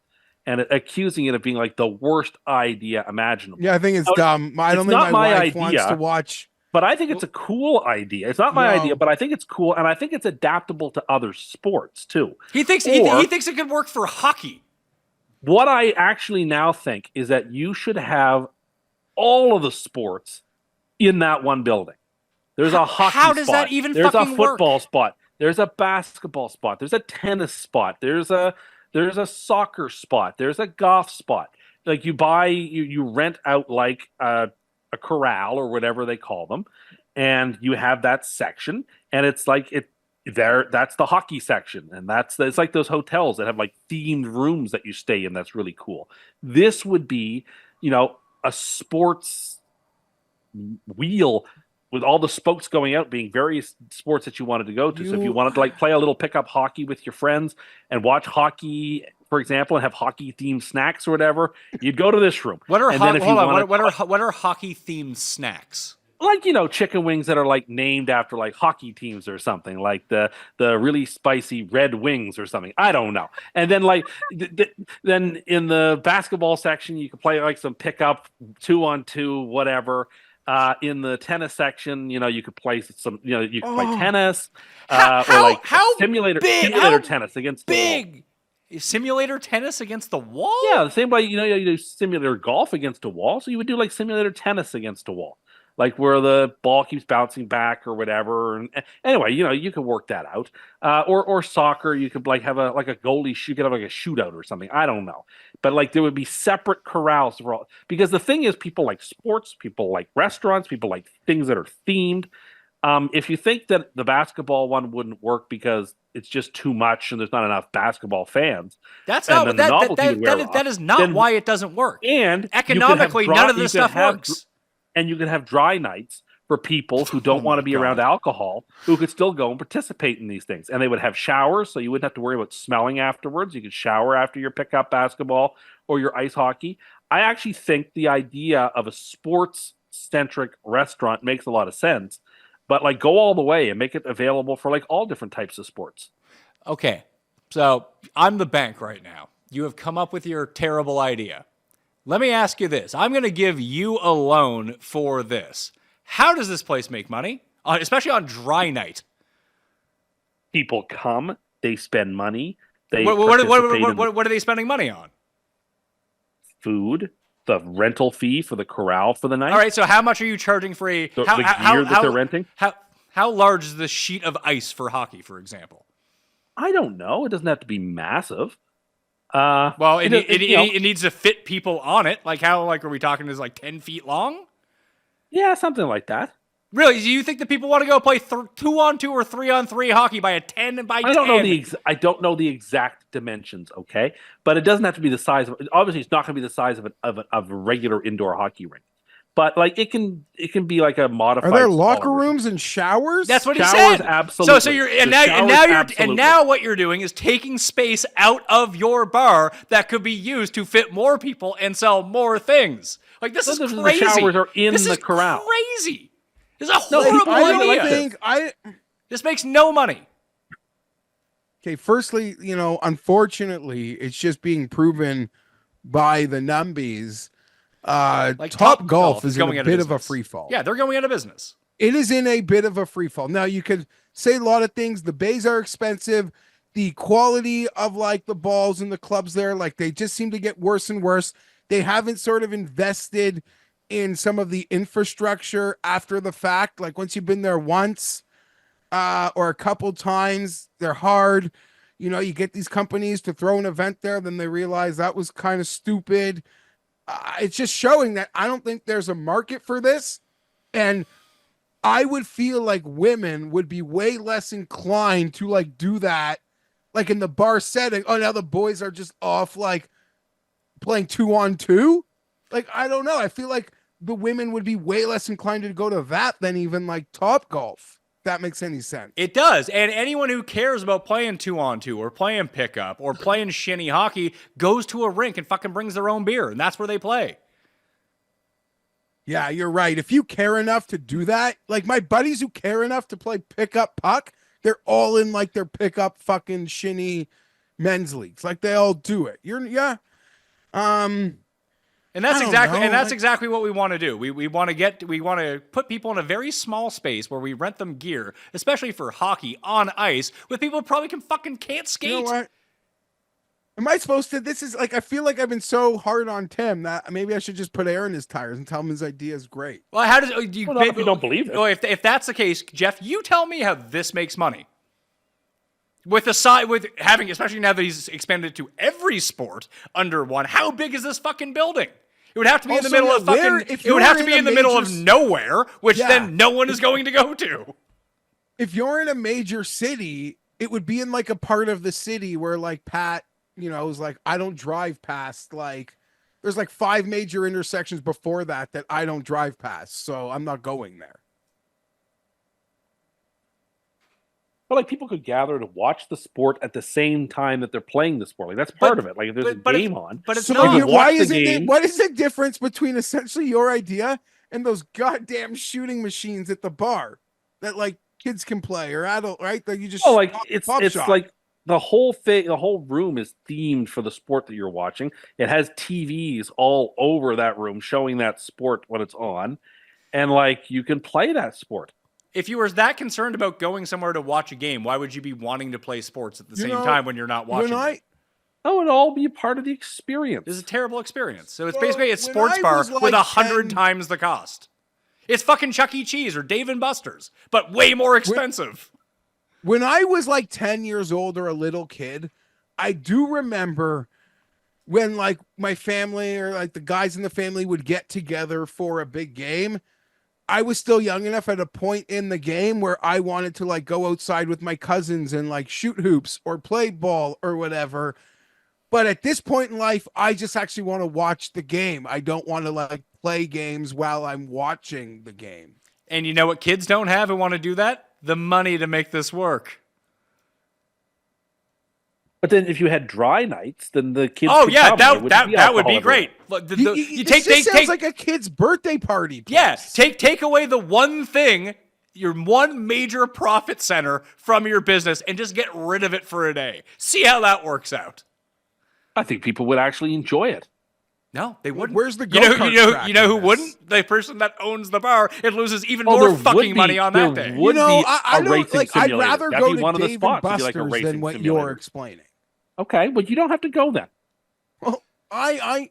and accusing it of being like the worst idea imaginable. Yeah, I think it's dumb. I don't think my wife wants to watch. But I think it's a cool idea. It's not my idea, but I think it's cool, and I think it's adaptable to other sports too. He thinks it could work for hockey. What I actually now think is that you should have all of the sports in that one building. There's a hockey spot. How does that even There's fucking a football work? spot. There's a basketball spot. There's a tennis spot. There's a soccer spot. There's a golf spot. Like you rent out like a corral or whatever they call them, and you have that section, and it's like that's the hockey section, and it's like those hotels that have like themed rooms that you stay in. That's really cool. This would be, a sports wheel with all the spokes going out, being various sports that you wanted to go to. So if you wanted to like play a little pickup hockey with your friends and watch hockey, for example, and have hockey themed snacks or whatever, you'd go to this room. What are what are hockey themed snacks? Like, chicken wings that are like named after like hockey teams or something, like the really spicy red wings or something. I don't know. And then like then in the basketball section, you can play like some pickup 2-on-2, whatever. In the tennis section, you could play some, you could play tennis, or like simulator tennis against the wall. Simulator tennis against the wall? Yeah, the same way, you do simulator golf against a wall. So you would do like simulator tennis against a wall, like where the ball keeps bouncing back or whatever. And anyway, you could work that out. Or soccer, you could like have a goalie. You could have like a shootout or something. I don't know, but like there would be separate corrals for all. Because the thing is, people like sports, people like restaurants, people like things that are themed. If you think that the basketball one wouldn't work because it's just too much and there's not enough basketball fans, that is not why it doesn't work. And economically, none of this stuff works. And you can have dry nights for people who don't want to be around alcohol, who could still go and participate in these things. And they would have showers, so you wouldn't have to worry about smelling afterwards. You could shower after your pickup basketball or your ice hockey. I actually think the idea of a sports-centric restaurant makes a lot of sense, but like go all the way and make it available for like all different types of sports. Okay, so I'm the bank right now. You have come up with your terrible idea. Let me ask you this. I'm going to give you a loan for this. How does this place make money, especially on dry night? People come, they spend money. What are they spending money on? Food, the rental fee for the corral for the night. All right, so how much are you charging for the gear that they're renting? How large is the sheet of ice for hockey, for example? I don't know. It doesn't have to be massive. Well, it needs to fit people on it. Like how are we talking? Is like 10 feet long? Yeah, something like that. Really? Do you think that people want to go play 2-on-2 or 3-on-3 hockey by a 10 by 10? I don't know the exact dimensions. Okay, but it doesn't have to be the size of. Obviously, it's not going to be the size of a regular indoor hockey rink. But like it can be like a modified. Are there locker rooms and showers? That's what he said. Absolutely. So now what you're doing is taking space out of your bar that could be used to fit more people and sell more things. Like this is crazy. The showers are in the corral. Crazy. This is a horrible idea. This makes no money. Okay, firstly, unfortunately, it's just being proven by the numbies. Top Golf is in a bit of a free fall. Yeah, they're going out of business. It is in a bit of a free fall. Now, you could say a lot of things. The bays are expensive. The quality of like the balls and the clubs there, like they just seem to get worse and worse. They haven't sort of invested in some of the infrastructure after the fact. Like once you've been there once or a couple times, they're hard. You get these companies to throw an event there, then they realize that was kind of stupid. It's just showing that I don't think there's a market for this. And I would feel like women would be way less inclined to like do that, like in the bar setting. Oh, now the boys are just off like playing 2-on-2. Like, I don't know. I feel like the women would be way less inclined to go to that than even like Top Golf. If that makes any sense. It does. And anyone who cares about playing 2-on-2 or playing pickup or playing shinny hockey goes to a rink and fucking brings their own beer. And that's where they play. Yeah, you're right. If you care enough to do that, like my buddies who care enough to play pickup puck, they're all in like their pickup fucking shinny men's leagues. Like they all do it. And that's exactly what we want to do. We want to put people in a very small space where we rent them gear, especially for hockey on ice, with people who probably can't skate. You know what? Am I supposed to? This is like I feel like I've been so hard on Tim that maybe I should just put air in his tires and tell him his idea is great. Well, how does if you don't believe it? Oh, if that's the case, Jeff, you tell me how this makes money. With having, especially now that he's expanded it to every sport under one, how big is this fucking building? It would have to be in the middle of it would have to be in the middle of nowhere, which then no one is going to go to. If you're in a major city, it would be in like a part of the city where like Pat, is like, I don't drive past, like there's like 5 major intersections before that I don't drive past. So I'm not going there. But like people could gather to watch the sport at the same time that they're playing the sport. Like that's part of it. Like if there's a game on. But it's so not. What is the difference between essentially your idea and those goddamn shooting machines at the bar that like kids can play or adult, right? That you just it's like the whole thing, the whole room is themed for the sport that you're watching. It has TVs all over that room showing that sport when it's on, and like you can play that sport. If you were that concerned about going somewhere to watch a game, why would you be wanting to play sports at the same time when you're not watching it? That would all be a part of the experience. It's a terrible experience. So it's basically a sports bar with 100 times the cost. It's fucking Chuck E. Cheese or Dave & Buster's, but way more expensive. When I was like 10 years old or a little kid, I do remember when like my family or like the guys in the family would get together for a big game. I was still young enough at a point in the game where I wanted to like go outside with my cousins and like shoot hoops or play ball or whatever. But at this point in life, I just actually want to watch the game. I don't want to like play games while I'm watching the game. And you know what kids don't have who want to do that? The money to make this work. But then if you had dry nights, then the kids. Oh could yeah, come. There wouldn't that would be alcohol great. everywhere. Look, This just sounds like a kid's birthday party. yeah, place. take away the one thing, your one major profit center from your business, and just get rid of it for a day. See how that works out. I think people would actually enjoy it. No, they wouldn't. Where's the you know go-kart track you know in who this? wouldn't? The person that owns the bar. It loses even Oh, more there would fucking be- money on that there day. would You know, be I a don't racing like. I'd simulator. rather That'd go be to one of the Dave and spots would be like a Buster's racing than what simulator. you're explaining. Okay, but you don't have to go then. Well, I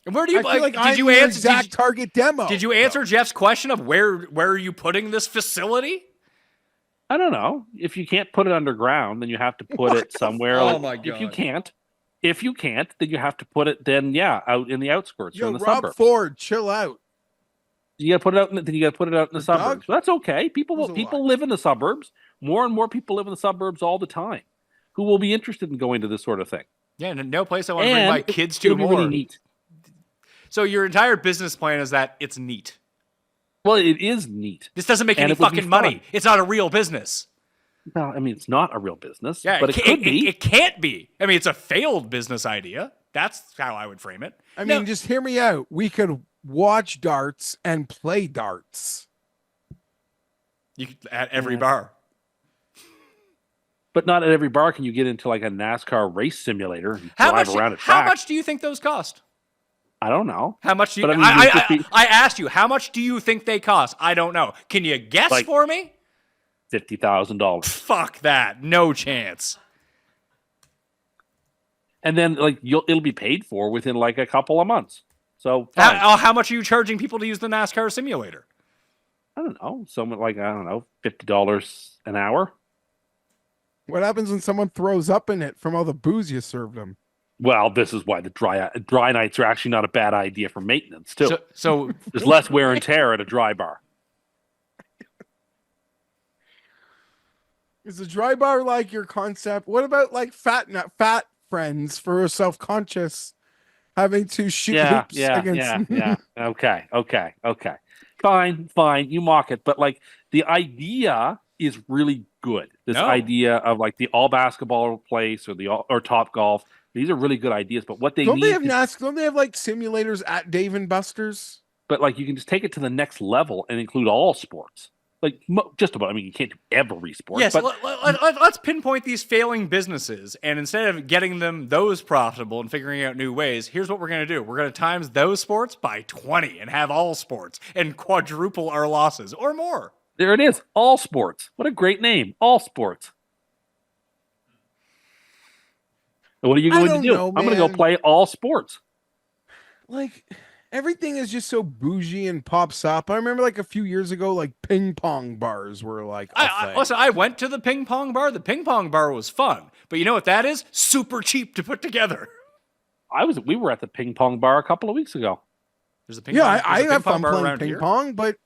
And where do you feel like did I'm you your answer? exact target demo. Did you answer Jeff's question of where are you putting this facility? I don't know. If you can't put it underground, then you have to put it somewhere. Oh my If you God. can't, then you have to put it out in the outskirts or Yo, in the Rob suburbs. Ford, chill out. You got to put it out. Then you got to put it out in the For Doug? suburbs. But that's okay. People There's a lot. live in the suburbs. More and more people live in the suburbs all the time. Who will be interested in going to this sort of thing? Yeah, no place I want to bring my kids to it'll be more. really neat. So your entire business plan is that it's neat. Well, it is neat. This doesn't make And any it would be fucking money. fun. It's not a real business. Well, I mean, it's not a real business, Yeah, but it could be. It can't be. I mean, it's a failed business idea. That's how I would frame it. I No, mean, just hear me out. We could watch darts and play darts. you could, at every bar. But not at every bar can you get into like a NASCAR race simulator and How drive much? around a How track. much do you think those cost? I don't know. How much do you? But I mean, you'd just be- I asked you. How much do you think they cost? I don't know. Can you guess Like- for me? $50,000. Fuck that. No chance. And then like it'll be paid for within like a couple of months. So fine. How much are you charging people to use the NASCAR simulator? I don't know. Something like, I don't know, $50 an hour. What happens when someone throws up in it from all the booze you served them? Well, this is why the dry nights are actually not a bad idea for maintenance too. So There's less wear and tear at a dry bar. Is a dry bar like your concept? What about like fat friends for self-conscious having to shoot hoops against? Yeah. Okay. Fine. You mock it, but like the idea is really good. This No. idea of like the all basketball place or Top Golf. These are really good ideas, but what they Don't need they have is- Don't they have like simulators at Dave and Buster's? but like you can just take it to the next level and include all sports. Like just about. I mean, you can't do every sport. yes, but let's pinpoint these failing businesses, and instead of getting them those profitable and figuring out new ways, here's what we're going to do: we're going to times those sports by 20 and have all sports and quadruple our losses or more. there it is. All sports. What a great name. All sports. And what are you I going to don't do? know, I'm going to go man. play all sports. Like everything is just so bougie and pops up. I remember like a few years ago, like ping pong bars were like a thing. Listen, I went to the ping pong bar. The ping pong bar was fun, but you know what that is? Super cheap to put together. We were at the ping pong bar a couple of weeks ago. There's a ping Yeah, pong, I there's a have ping pong fun bar playing around ping here. pong, but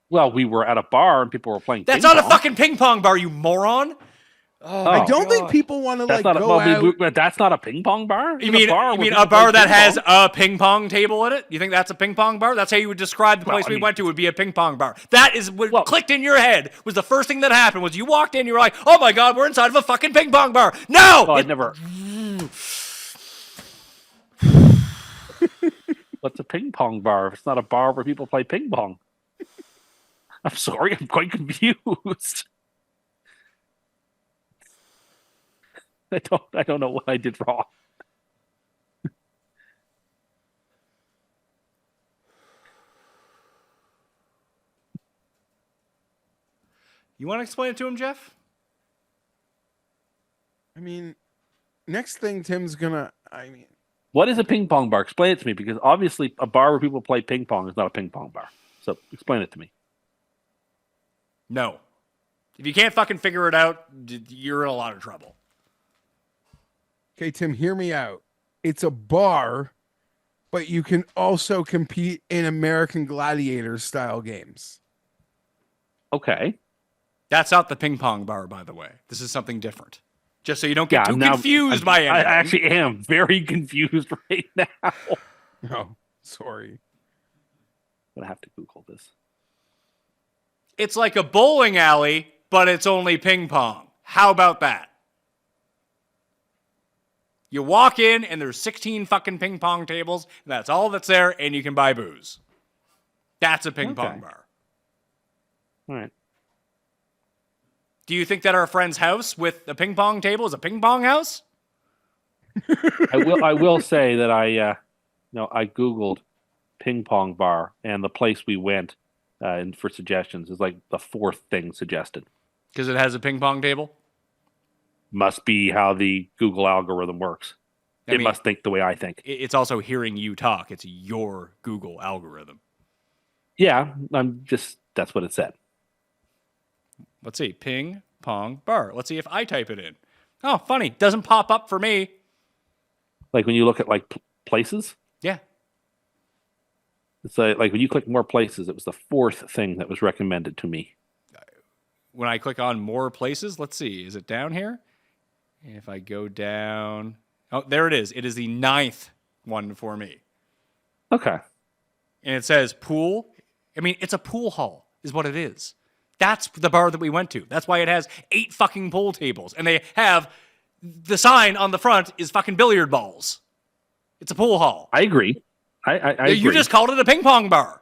Well, we were at a bar and people were playing. That's ping not a pong. fucking ping pong bar, you moron. I don't think people want to That's like not a, go well, out. that's not a ping pong bar. You It's mean, bar you where mean people a bar play that ping has pong. a ping pong table in it? You think that's a ping pong bar? That's how you would describe the Well, place I we mean- went to would be a ping pong bar. That is what Well- clicked in your head was the first thing that happened was you walked in, you were like, oh my God, we're inside of a fucking ping pong bar. No! Well, I'd never. What's a ping pong bar if it's not a bar where people play ping pong? I'm sorry, I'm quite confused. I don't know what I did wrong. You want to explain it to him, Jeff? I mean, next thing Tim's gonna. What is a ping pong bar? Explain it to me, because obviously a bar where people play ping pong is not a ping pong bar. So explain it to me. No. If you can't fucking figure it out, you're in a lot of trouble. Okay, Tim, hear me out. It's a bar, but you can also compete in American Gladiator style games. Okay. That's not the ping pong bar, by the way. This is something different. Just so you don't get too now confused by I anything. actually am very confused right now. I'm Oh, sorry. gonna have to Google this. It's like a bowling alley, but it's only ping pong. How about that? You walk in and there's 16 fucking ping pong tables, and that's all that's there, and you can buy booze. That's a ping pong bar. All right. Do you think that our friend's house with a ping pong table is a ping pong house? I will say that I Googled ping pong bar, and the place we went and for suggestions is like the fourth thing suggested. Because it has a ping pong table? Must be how the Google algorithm works. It must think the way I think. It's also hearing you talk. It's your Google algorithm. Yeah, that's what it said. Let's see. Ping pong bar. Let's see if I type it in. Oh, funny. Doesn't pop up for me. Like when you look at like places? Yeah. It's like when you click more places, it was the fourth thing that was recommended to me. When I click on more places, let's see. Is it down here? If I go down. Oh, there it is. It is the 9th one for me. Okay. And it says pool. I mean, it's a pool hall is what it is. That's the bar that we went to. That's why it has 8 fucking pool tables. And they have the sign on the front is fucking billiard balls. It's a pool hall. I agree. I agree. You just called it a ping pong bar.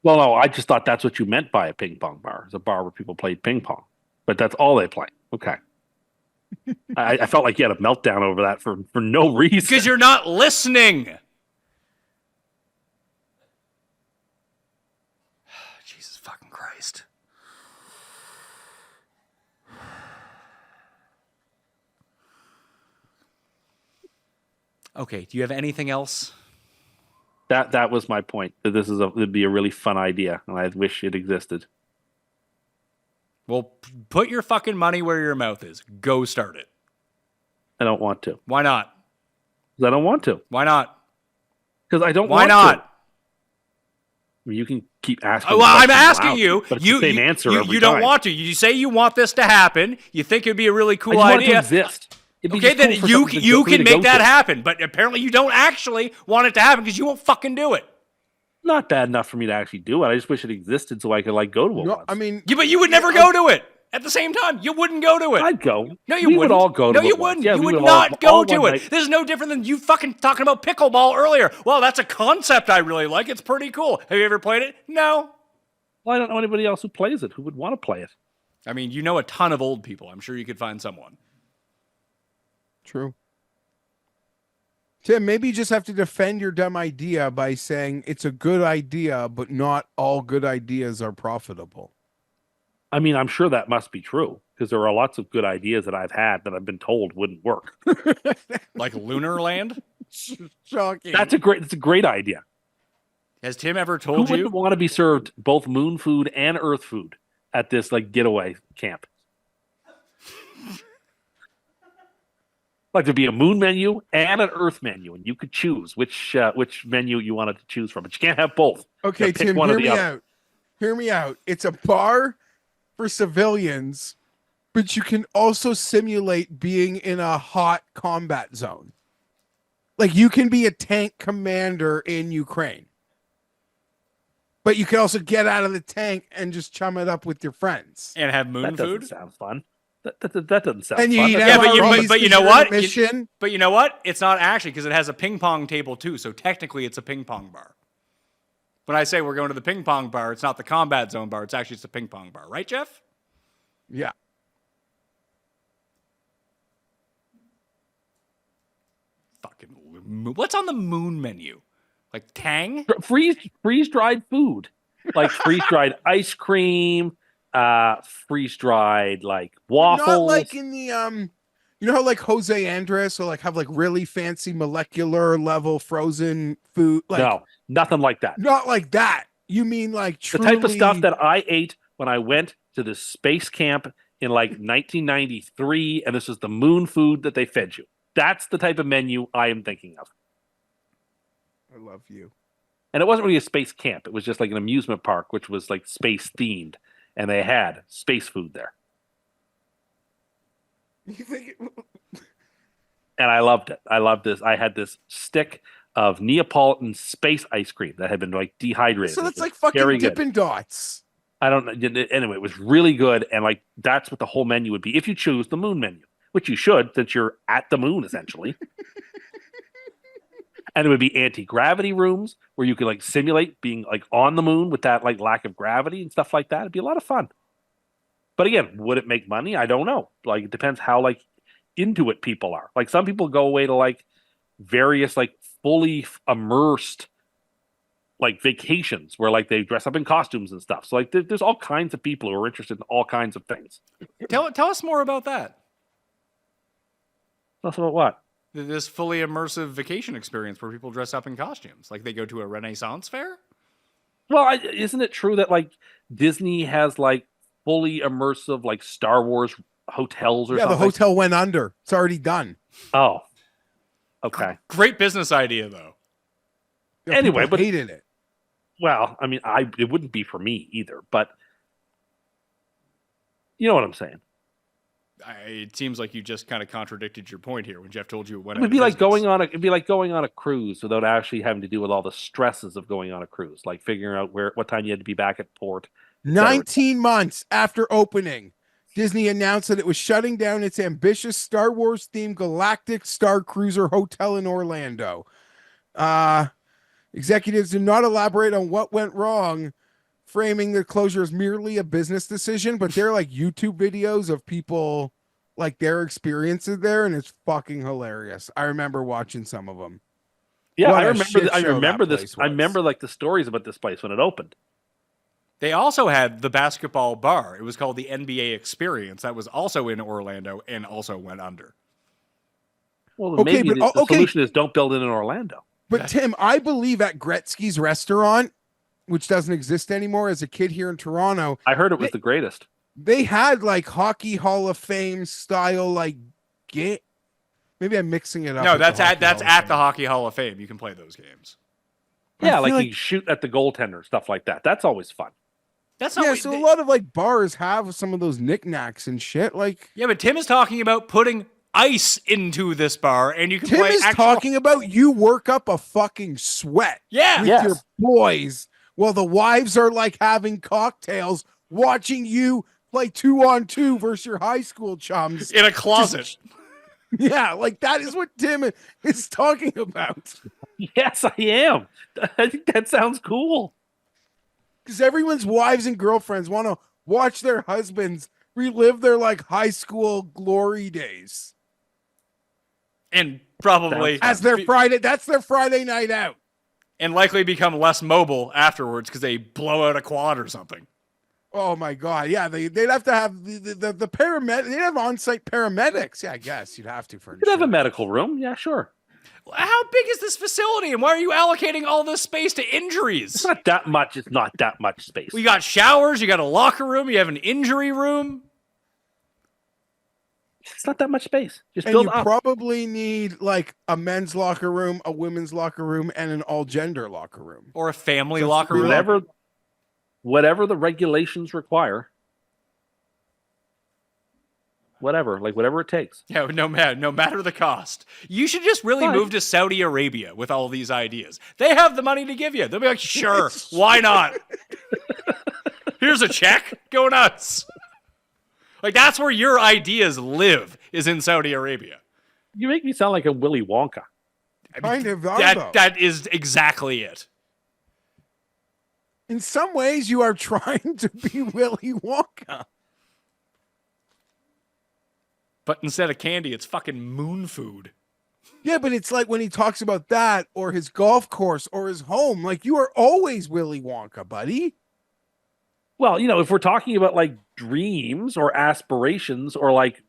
Well, no, I just thought that's what you meant by a ping pong bar. It's a bar where people played ping pong. But that's all they play. Okay. I felt like you had a meltdown over that for no reason. Because you're not listening. Jesus fucking Christ. Okay, do you have anything else? That was my point. That it'd be a really fun idea, and I wish it existed. Well, put your fucking money where your mouth is. Go start it. I don't want to. Why not? Because I don't want to. Why not? Because I don't Why want not? to. I mean, you can keep asking. Well, I'm questions asking out, you. but it's the same answer every you don't time. want to. You say you want this to happen. You think it'd be a really cool I just idea. want it to exist. It'd be Okay, just then cool for you something you for me can to go make that to. happen. But apparently you don't actually want it to happen because you won't fucking do it. Not bad enough for me to actually do it. I just wish it existed so I could like go to it No, once. I mean, Yeah, but you would never go to it. At the same time, you wouldn't go to it. I'd go. No, you we wouldn't. would all go to No, it you once. wouldn't. Yeah, you we would all- not go all to one it. night. This is no different than you fucking talking about pickleball earlier. Well, that's a concept I really like. It's pretty cool. Have you ever played it? No. Well, I don't know anybody else who plays it who would want to play it. I mean, you know a ton of old people. I'm sure you could find someone. true. Tim, maybe you just have to defend your dumb idea by saying it's a good idea, but not all good ideas are profitable. I mean, I'm sure that must be true because there are lots of good ideas that I've had that I've been told wouldn't work. Like Lunar Land? Shocking. That's a great idea. Has Tim ever Who told wouldn't you? want to be served both moon food and earth food at this like getaway camp? Like there'd be a moon menu and an earth menu, and you could choose which menu you wanted to choose from. But you can't have both. Okay, You gotta pick Tim, one or hear the me other. out. Hear me out. It's a bar for civilians, but you can also simulate being in a hot combat zone. Like you can be a tank commander in Ukraine, but you can also get out of the tank and just chum it up with your friends. And have moon That doesn't food? sound fun. That doesn't sound And you fun. eat That's Yeah, MREs but you 'cause know you're what? on a Mission. But you know what? It's not actually because it has a ping pong table too. So technically, it's a ping pong bar. When I say we're going to the ping pong bar, it's not the combat zone bar. It's actually just a ping pong bar, right, Jeff? Yeah. Fucking what's on the moon menu? Like Tang? freeze dried food, like freeze dried ice cream, freeze dried like waffles. Not like in the you know how like Jose Andres will like have like really fancy molecular level frozen food, like no, nothing like that. not like that. You mean like The truly type of stuff that I ate when I went to the space camp in like 1993, and this was the moon food that they fed you. That's the type of menu I am thinking of. I love you. And it wasn't really a space camp. It was just like an amusement park, which was like space themed. And they had space food there. You think And I loved it. I loved this. I had this stick of Neapolitan space ice cream that had been like dehydrated. so It that's was like fucking very good. Dippin' Dots. I don't know. Anyway, it was really good, and like that's what the whole menu would be if you choose the moon menu, which you should, since you're at the moon essentially. And it would be anti-gravity rooms where you could like simulate being like on the moon with that like lack of gravity and stuff like that. It'd be a lot of fun. But again, would it make money? I don't know. Like it depends how like into it people are. Like some people go away to like various like fully immersed like vacations where like they dress up in costumes and stuff. So like there's all kinds of people who are interested in all kinds of things. Tell us more about that. That's about what? This fully immersive vacation experience where people dress up in costumes, like they go to a Renaissance fair. Well, isn't it true that like Disney has like fully immersive like Star Wars hotels or Yeah, something? the hotel went under. It's already done. Oh, okay. Great business idea, though. Yeah, Anyway, people but hated it. well, I mean, it wouldn't be for me either, but you know what I'm saying. It seems like you just kind of contradicted your point here when Geoff told you it went. It'd be like going on a cruise without actually having to deal with all the stresses of going on a cruise, like figuring out what time you had to be back at port. 19 months after opening, Disney announced that it was shutting down its ambitious Star Wars themed Galactic Star Cruiser Hotel in Orlando. Executives did not elaborate on what went wrong, framing the closure as merely a business decision, but they're like YouTube videos of people like their experiences there, and it's fucking hilarious. I remember watching some of them. Yeah, What I a remember. shit I show remember that this. place I was. remember like the stories about this place when it opened. They also had the basketball bar. It was called the NBA Experience. That was also in Orlando and also went under. Well, Okay, maybe but- the okay. solution is don't build it in Orlando. But Tim, I believe at Gretzky's restaurant, which doesn't exist anymore, as a kid here in Toronto, I heard it was the greatest. they had like Hockey Hall of Fame style like game. Maybe I'm mixing it up. No, with that's the at Hockey that's Hall of at the Fame. Hockey Hall of Fame. You can play those games. I Yeah, feel like, like- you shoot at the goaltender, stuff like that. That's always fun. That's not Yeah, what so a lot of like bars have some of those knickknacks and shit. Like Yeah, but Tim is talking about putting ice into this bar, and you can Tim play is actual... talking about you work up a fucking sweat Yeah. with Yes. your boys while the wives are like having cocktails, watching you play 2-on-2 versus your high school chums. in a closet. Yeah, like that is what Tim is talking about. Yes, I am. I think that sounds cool. Because everyone's wives and girlfriends want to watch their husbands relive their like high school glory days And probably as their Friday. That's their Friday night out. and likely become less mobile afterwards because they blow out a quad or something. Oh my god, yeah, they'd have to have the paramedic. They'd have on-site paramedics. Yeah, I guess you'd have to for You could have a insurance. medical room. Yeah, sure. How big is this facility, and why are you allocating all this space to injuries? It's not that much. It's not that much space. We got showers, you got a locker room, you have an injury room. It's not that much space. Just And build you up. probably need like a men's locker room, a women's locker room, and an all-gender locker room. Or a family Just locker room. Whatever the regulations require. Whatever it takes. Yeah, no matter the cost. You should just really Fine. move to Saudi Arabia with all these ideas. They have the money to give you. They'll be like, sure, why not? Here's a check. Go nuts. Like, that's where your ideas live, is in Saudi Arabia. You make me sound like a Willy Wonka. Kind of are, though. That is exactly it. In some ways, you are trying to be Willy Wonka. But instead of candy, it's fucking moon food. Yeah, but it's like when he talks about that or his golf course or his home, like you are always Willy Wonka, buddy. Well, if we're talking about like dreams or aspirations or like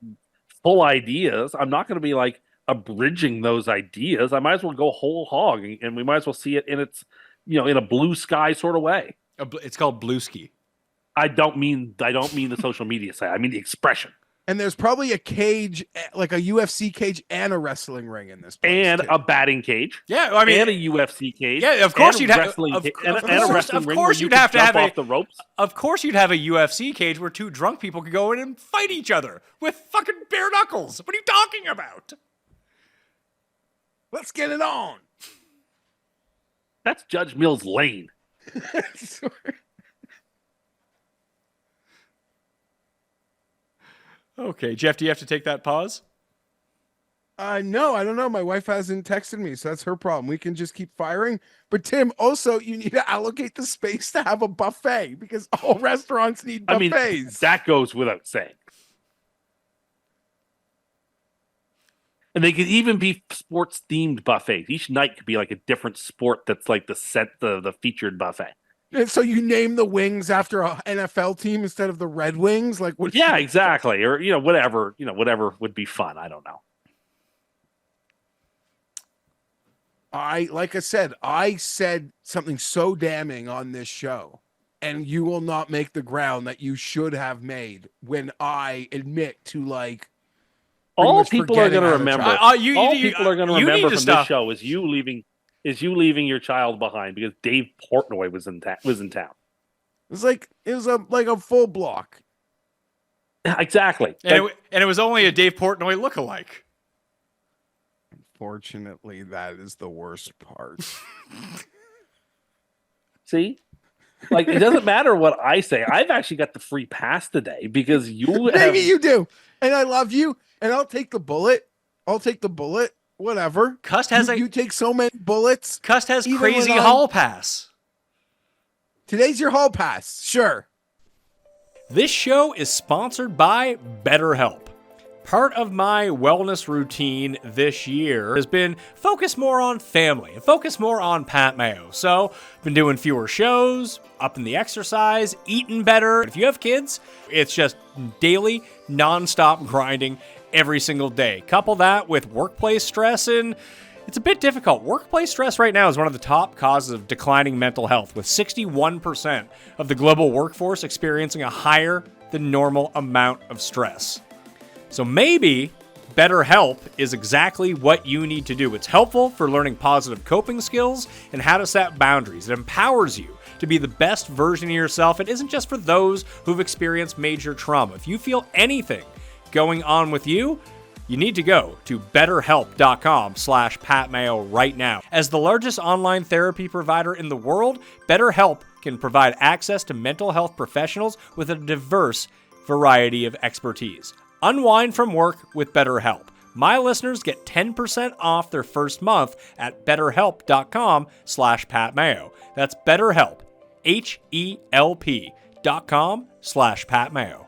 full ideas, I'm not going to be like abridging those ideas. I might as well go whole hog, and we might as well see it in its, in a blue sky sort of way. It's called Blueski. I don't mean the social media side. I mean the expression. And there's probably a cage, like a UFC cage and a wrestling ring in this place. And too. a batting cage. Yeah, I mean, and a UFC cage. yeah, of course and you'd a have- wrestling of- ca- of and a course- wrestling of ring course where you you'd can have to jump have a- off the ropes. Of course you'd have a UFC cage where two drunk people could go in and fight each other with fucking bare knuckles. What are you talking about? Let's get it on. That's Judge Mills Lane. Okay, Jeff, do you have to take that pause? No, I don't know. My wife hasn't texted me, so that's her problem. We can just keep firing. But Tim, also, you need to allocate the space to have a buffet because all restaurants need buffets. I mean, that goes without saying. And they could even be sports themed buffets. Each night could be like a different sport that's like the featured buffet. And so you name the wings after a NFL team instead of the Red Wings, like what? Yeah, exactly. Or whatever would be fun. I don't know. Like I said something so damning on this show, and you will not make the ground that you should have made when I admit to like. All people are going to remember. All people are going to remember from stop. this show is you leaving your child behind because Dave Portnoy was in town. It was a full block. Exactly. And it was only a Dave Portnoy lookalike. Unfortunately, that is the worst part. See? Like, it doesn't matter what I say. I've actually got the free pass today because Maybe you do. And I love you. And I'll take the bullet. Whatever. CUST has you take so many bullets. CUST has crazy hall pass. Today's your hall pass. Sure. This show is sponsored by BetterHelp. Part of my wellness routine this year has been focus more on family and focus more on Pat Mayo. So, been doing fewer shows, upping the exercise, eating better. If you have kids, it's just daily, nonstop grinding every single day. Couple that with workplace stress, and it's a bit difficult. Workplace stress right now is one of the top causes of declining mental health, with 61% of the global workforce experiencing a higher than normal amount of stress. So maybe BetterHelp is exactly what you need to do. It's helpful for learning positive coping skills and how to set boundaries. It empowers you to be the best version of yourself. It isn't just for those who've experienced major trauma. If you feel anything going on with you, you need to go to betterhelp.com/PatMayo right now. As the largest online therapy provider in the world, BetterHelp can provide access to mental health professionals with a diverse variety of expertise. Unwind from work with BetterHelp. My listeners get 10% off their first month at betterhelp.com/PatMayo. That's BetterHelp, HELP.com/PatMayo.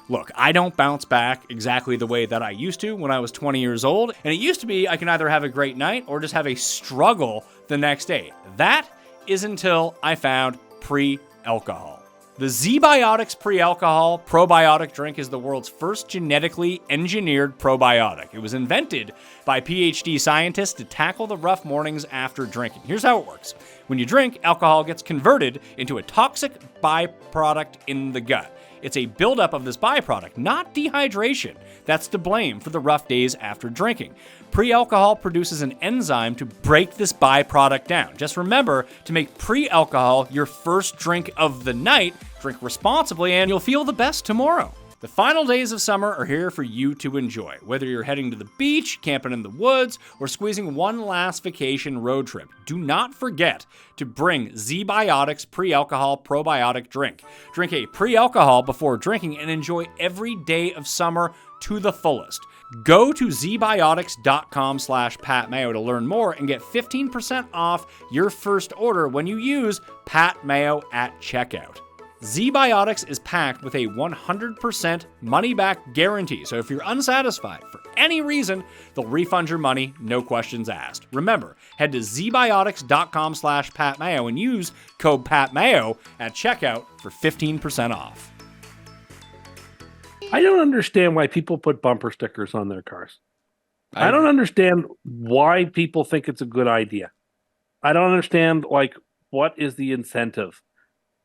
Look, I don't bounce back exactly the way that I used to when I was 20 years old, and it used to be I can either have a great night or just have a struggle the next day. That is until I found pre-alcohol. The Z-Biotics Pre-Alcohol Probiotic Drink is the world's first genetically engineered probiotic. It was invented by PhD scientists to tackle the rough mornings after drinking. Here's how it works. When you drink, alcohol gets converted into a toxic byproduct in the gut. It's a buildup of this byproduct, not dehydration, that's to blame for the rough days after drinking. Pre-alcohol produces an enzyme to break this byproduct down. Just remember to make pre-alcohol your first drink of the night, drink responsibly, and you'll feel the best tomorrow. The final days of summer are here for you to enjoy. Whether you're heading to the beach, camping in the woods, or squeezing one last vacation road trip, do not forget to bring Z-Biotics Pre-Alcohol Probiotic Drink. Drink a pre-alcohol before drinking and enjoy every day of summer to the fullest. Go to zbiotics.com/PatMayo to learn more and get 15% off your first order when you use Pat Mayo at checkout. Z-Biotics is packed with a 100% money-back guarantee, so if you're unsatisfied for any reason, they'll refund your money, no questions asked. Remember, head to zbiotics.com/PatMayo and use code PatMayo at checkout for 15% off. I don't understand why people put bumper stickers on their cars. I don't understand why people think it's a good idea. I don't understand, like, what is the incentive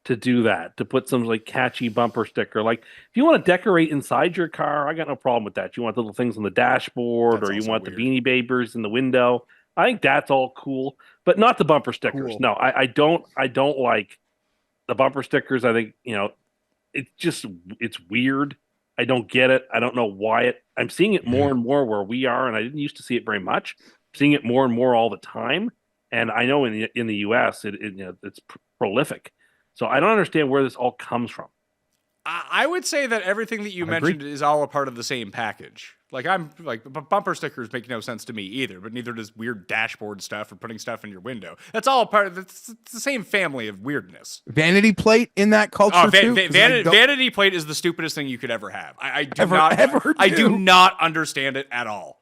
to do that, to put some like catchy bumper sticker. Like, if you want to decorate inside your car, I got no problem with that. You want little things on the dashboard, or you want the Beanie Babies in the window. I think that's all cool, but not the bumper stickers. Cool. No, I don't like the bumper stickers. I think, it's weird. I don't get it. I don't know why I'm seeing it more and more where we are, and I didn't used to see it very much. I'm seeing it more and more all the time. And I know in the US it's prolific. So I don't understand where this all comes from. I would say that everything that you mentioned is all a part of the same package. Like bumper stickers make no sense to me either, but neither does weird dashboard stuff or putting stuff in your window. That's all a part of it's the same family of weirdness. Vanity plate in that culture too. Vanity plate is the stupidest thing you could ever have. I do not understand it at all.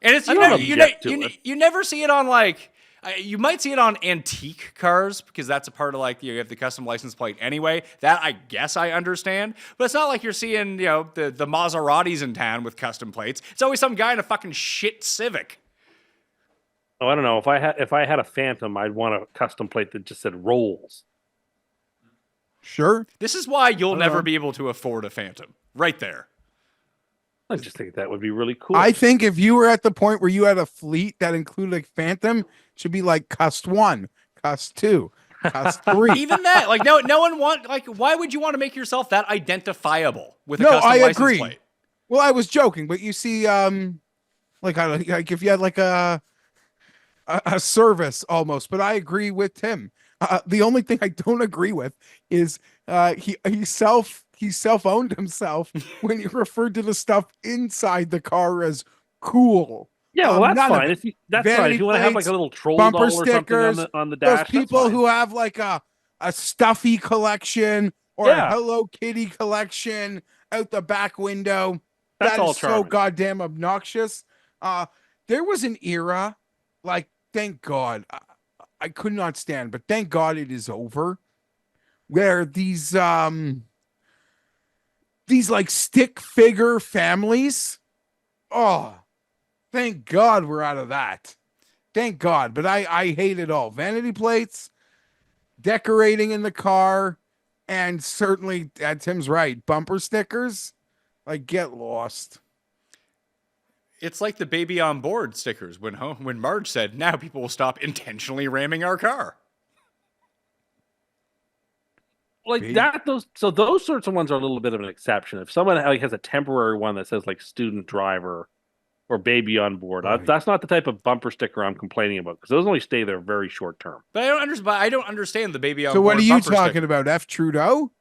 And it's you never see it on like. You might see it on antique cars because that's a part of like you have the custom license plate anyway. That I guess I understand, but it's not like you're seeing the Maseratis in town with custom plates. It's always some guy in a fucking shit Civic. Oh, I don't know. If I had a Phantom, I'd want a custom plate that just said Rolls. Sure. This is why you'll never be able to afford a Phantom. Right there. I just think that would be really cool. I think if you were at the point where you had a fleet that included a Phantom, it should be like CUST 1, CUST 2, CUST 3. Even that, like no one why would you want to make yourself that identifiable with a custom license plate? Well, I was joking, but you see, like if you had like a service almost, but I agree with Tim. The only thing I don't agree with is he self-owned himself when he referred to the stuff inside the car as cool. Yeah, well, that's fine. That's fine. If you want to have like a little troll bumper doll or stickers, something on the dash, those people who have like a stuffy collection or a Hello Kitty collection out the back window, that's all so goddamn obnoxious. There was an era, like, thank God, I could not stand, but thank God it is over, where these like stick figure families, thank God we're out of that. Thank God. But I hate it all. Vanity plates, decorating in the car, and certainly, Tim's right, bumper stickers, like, get lost. It's like the baby on board stickers when Marge said, now people will stop intentionally ramming our car. Like those sorts of ones are a little bit of an exception. If someone like has a temporary one that says like student driver or baby on board, that's not the type of bumper sticker I'm complaining about because those only stay there very short term. But I don't understand the baby on board. So what are you talking sticker. about? F. Trudeau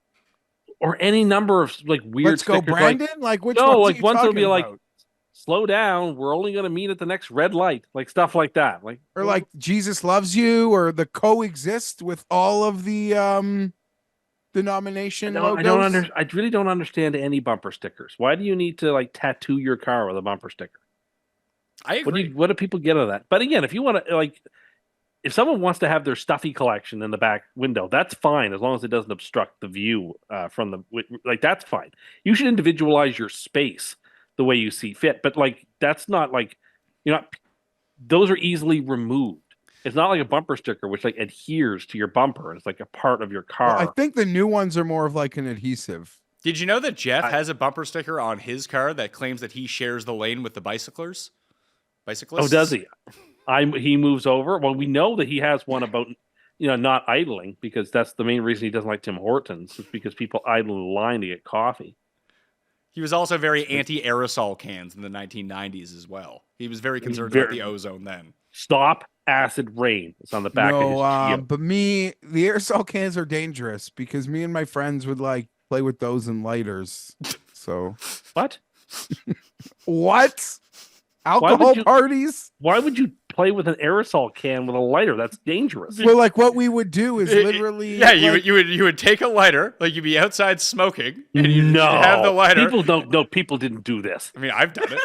or any number of like weird. Let's go, Brandon. Like which no, ones like ones will be about? like slow down. We're only going to meet at the next red light, like stuff like that. Like or like Jesus loves you, or the coexist with all of the denomination logos. I really don't understand any bumper stickers. Why do you need to like tattoo your car with a bumper sticker? I agree. What do people get out of that? But again, if you want to like, if someone wants to have their stuffy collection in the back window, that's fine as long as it doesn't obstruct the view from the like. That's fine. You should individualize your space the way you see fit. But like, that's not like those are easily removed. It's not like a bumper sticker, which like adheres to your bumper. It's like a part of your car. Well, I think the new ones are more of like an adhesive. Did you know that Jeff has a bumper sticker on his car that claims that he shares the lane with the bicyclists? Oh, does he? He moves over. Well, we know that he has one about not idling because that's the main reason he doesn't like Tim Hortons. Is because people idle in line to get coffee. He was also very anti-aerosol cans in the 1990s as well. He was very concerned about the ozone then. Stop acid rain. It's on the back of his Jeep. But the aerosol cans are dangerous because me and my friends would like play with those in lighters. So what? What? Alcohol parties? Why would you play with an aerosol can with a lighter? That's dangerous. Well, like what we would do is literally you would take a lighter, like you'd be outside smoking, and you'd have the lighter. People didn't do this. I mean, I've done it.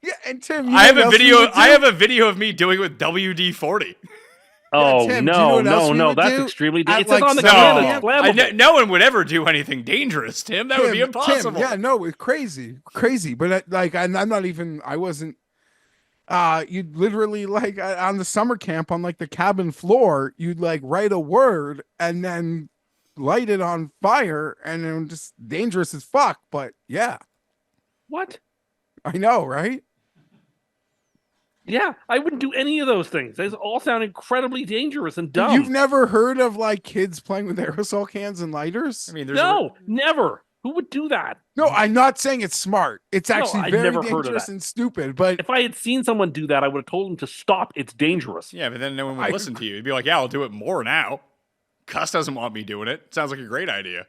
Yeah, and Tim, I have a video of me doing it with WD-40. Oh, Tim, no, that's extremely dangerous. It's on the can. It's flammable. No one would ever do anything dangerous, Tim. That would be impossible. It's crazy. But I wasn't. You'd literally like on the summer camp on like the cabin floor, you'd like write a word and then light it on fire, and it was just dangerous as fuck. But yeah, what? I know, right? Yeah, I wouldn't do any of those things. Those all sound incredibly dangerous and dumb. You've never heard of like kids playing with aerosol cans and lighters? I mean, never. Who would do that? No, I'm not saying it's smart. It's actually very dangerous and stupid. But if I had seen someone do that, I would have told them to stop. It's dangerous. Yeah, but then no one would listen to you. You'd be like, yeah, I'll do it more now. CUST doesn't want me doing it. Sounds like a great idea.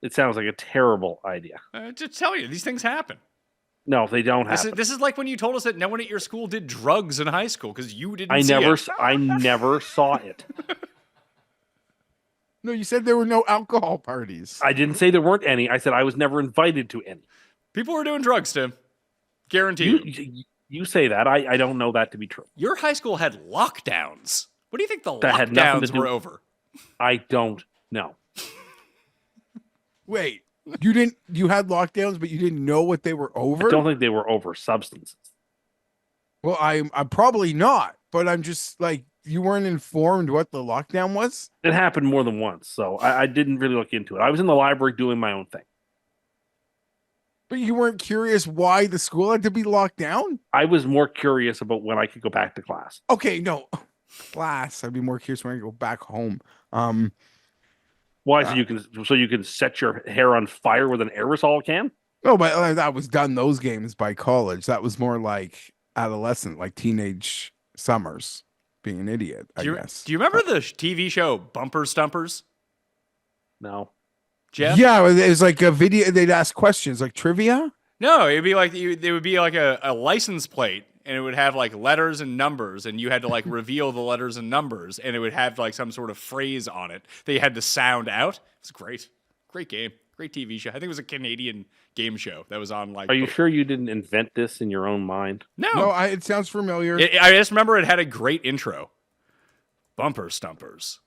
It sounds like a terrible idea. Just tell you, these things happen. No, they don't happen. This is like when you told us that no one at your school did drugs in high school because you didn't I see never, it. I never saw it. No, you said there were no alcohol parties. I didn't say there weren't any. I said I was never invited to any. People were doing drugs, Tim. Guarantee you. You say that. I don't know that to be true. Your high school had lockdowns. What do you think the That had nothing to lockdowns do- were over? I don't know. Wait, you had lockdowns, but you didn't know what they were over? I don't think they were over substances. Well, I'm probably not, but I'm just like, you weren't informed what the lockdown was? It happened more than once, so I didn't really look into it. I was in the library doing my own thing. But you weren't curious why the school had to be locked down? I was more curious about when I could go back to class. Okay, no. Class. I'd be more curious when I go back home. Why? So you can set your hair on fire with an aerosol can? No, but that was done those games by college. That was more like adolescent, like teenage summers, being an idiot, I guess. Do you remember the TV show Bumper Stumpers? No. Jeff? Yeah, it was like a video. They'd ask questions, like trivia. No, it'd be like there would be like a license plate, and it would have like letters and numbers, and you had to like reveal the letters and numbers, and it would have like some sort of phrase on it that you had to sound out. It was great game, great TV show. I think it was a Canadian game show that was on like. Are you sure you didn't invent this in your own mind? No, It sounds familiar. I just remember it had a great intro. Bumper Stumpers.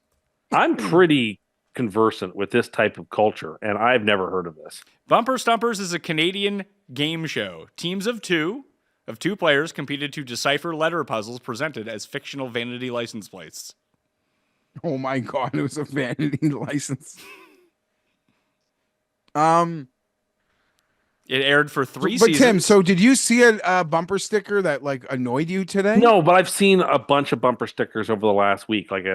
I'm pretty conversant with this type of culture, and I've never heard of this. Bumper Stumpers is a Canadian game show. Teams of two players competed to decipher letter puzzles presented as fictional vanity license plates. Oh my god, it was a vanity license. It aired for 3 seasons. But Tim, so did you see a bumper sticker that like annoyed you today? No, but I've seen a bunch of bumper stickers over the last week, like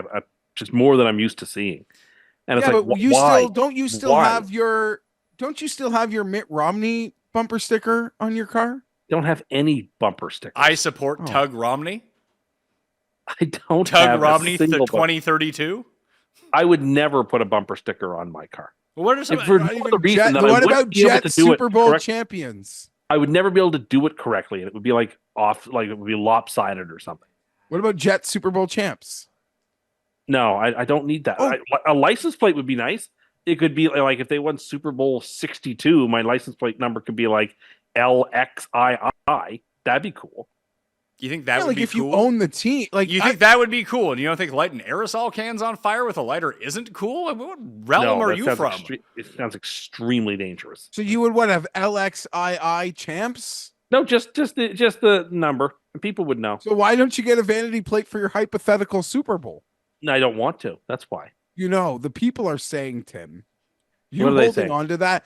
just more than I'm used to seeing. And it's yeah, like, but you why? still don't you still Why? have your Mitt Romney bumper sticker on your car? Don't have any bumper stickers. I support Tug Romney. I don't Tug have Romney a single 2032. I would never put a bumper sticker on my car. Well, what are some? For Not no even other reason Jet, that I what wouldn't about be able Jet to do it Super Bowl correct- champions? I would never be able to do it correctly, and it would be like off, like it would be lopsided or something. What about Jet Super Bowl champs? No, I don't need that. Oh. A license plate would be nice. It could be like if they won Super Bowl 62, my license plate number could be like LXII. That'd be cool. You think that would like be if cool? you own the team, like You think that would be cool, and you don't think lighting aerosol cans on fire with a lighter isn't cool? I mean, what realm are that you sounds from? It sounds extremely dangerous. so you would have LXII champs? No, just the number, and people would know. So why don't you get a vanity plate for your hypothetical Super Bowl? No, I don't want to. That's why. You know, the people are saying, Tim, you What are they holding saying? on to that.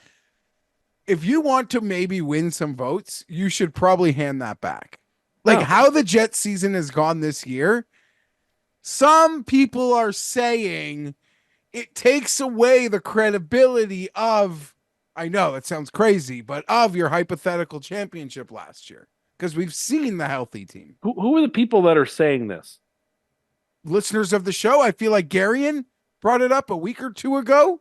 If you want to maybe win some votes, you should probably hand that back. Like No. how the Jet season has gone this year, some people are saying it takes away the credibility of, I know it sounds crazy, but of your hypothetical championship last year. Because we've seen the healthy team. Who are the people that are saying this? Listeners of the show, I feel like Garion brought it up a week or two ago.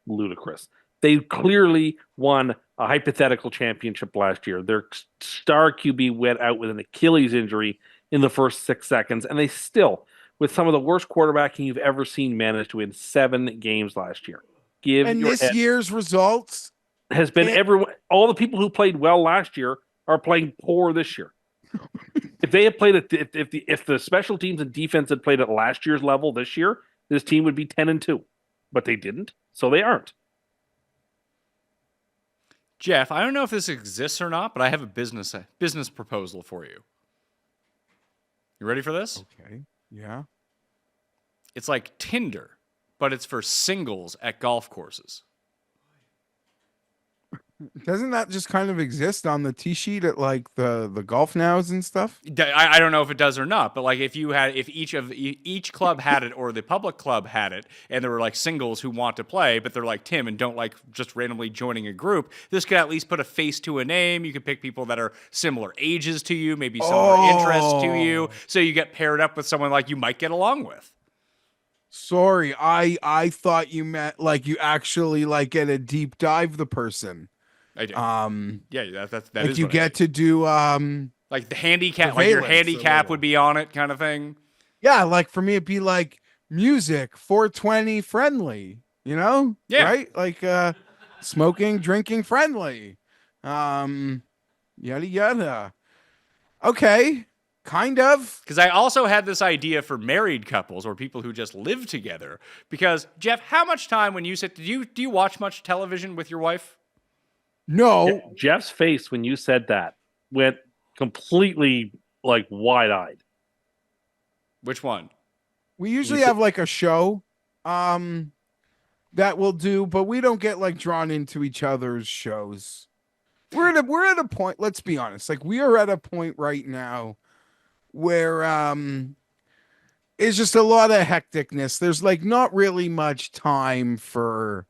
Ludicrous. They clearly won a hypothetical championship last year. Their star QB went out with an Achilles injury in the first 6 seconds, and they still, with some of the worst quarterbacking you've ever seen, managed to win 7 games last year. And this year's results has been everyone. All the people who played well last year are playing poor this year. If they had played it, if the special teams and defense had played at last year's level this year, this team would be 10-2, but they didn't, so they aren't. Jeff, I don't know if this exists or not, but I have a business proposal for you. You ready for this? Okay. Yeah. It's like Tinder, but it's for singles at golf courses. Doesn't that just kind of exist on the tee sheet at like the golf nows and stuff? I don't know if it does or not, but like if each club had it or the public club had it, and there were like singles who want to play, but they're like Tim and don't like just randomly joining a group, this could at least put a face to a name. You could pick people that are similar ages to you, maybe similar interests to you, so you get paired up with someone like you might get along with. Sorry, I thought you meant like you actually like get a deep dive the person. I do. Yeah, that Like is you what I get do. to do Like the handicap, like your surveillance a handicap little. would be on it, kind of thing. Yeah, like for me it'd be like music 420 friendly, you know? Yeah. Right? Like smoking, drinking friendly. Um yada yada. Okay. Kind of. Because I also had this idea for married couples or people who just live together. Because Jeff, how much time when you sit, do you watch much television with your wife? No. Jeff's face when you said that went completely like wide-eyed. Which one? We usually have like a show that we'll do, but we don't get like drawn into each other's shows. We're at a point, let's be honest. Like we are at a point right now where it's just a lot of hecticness. There's like not really much time for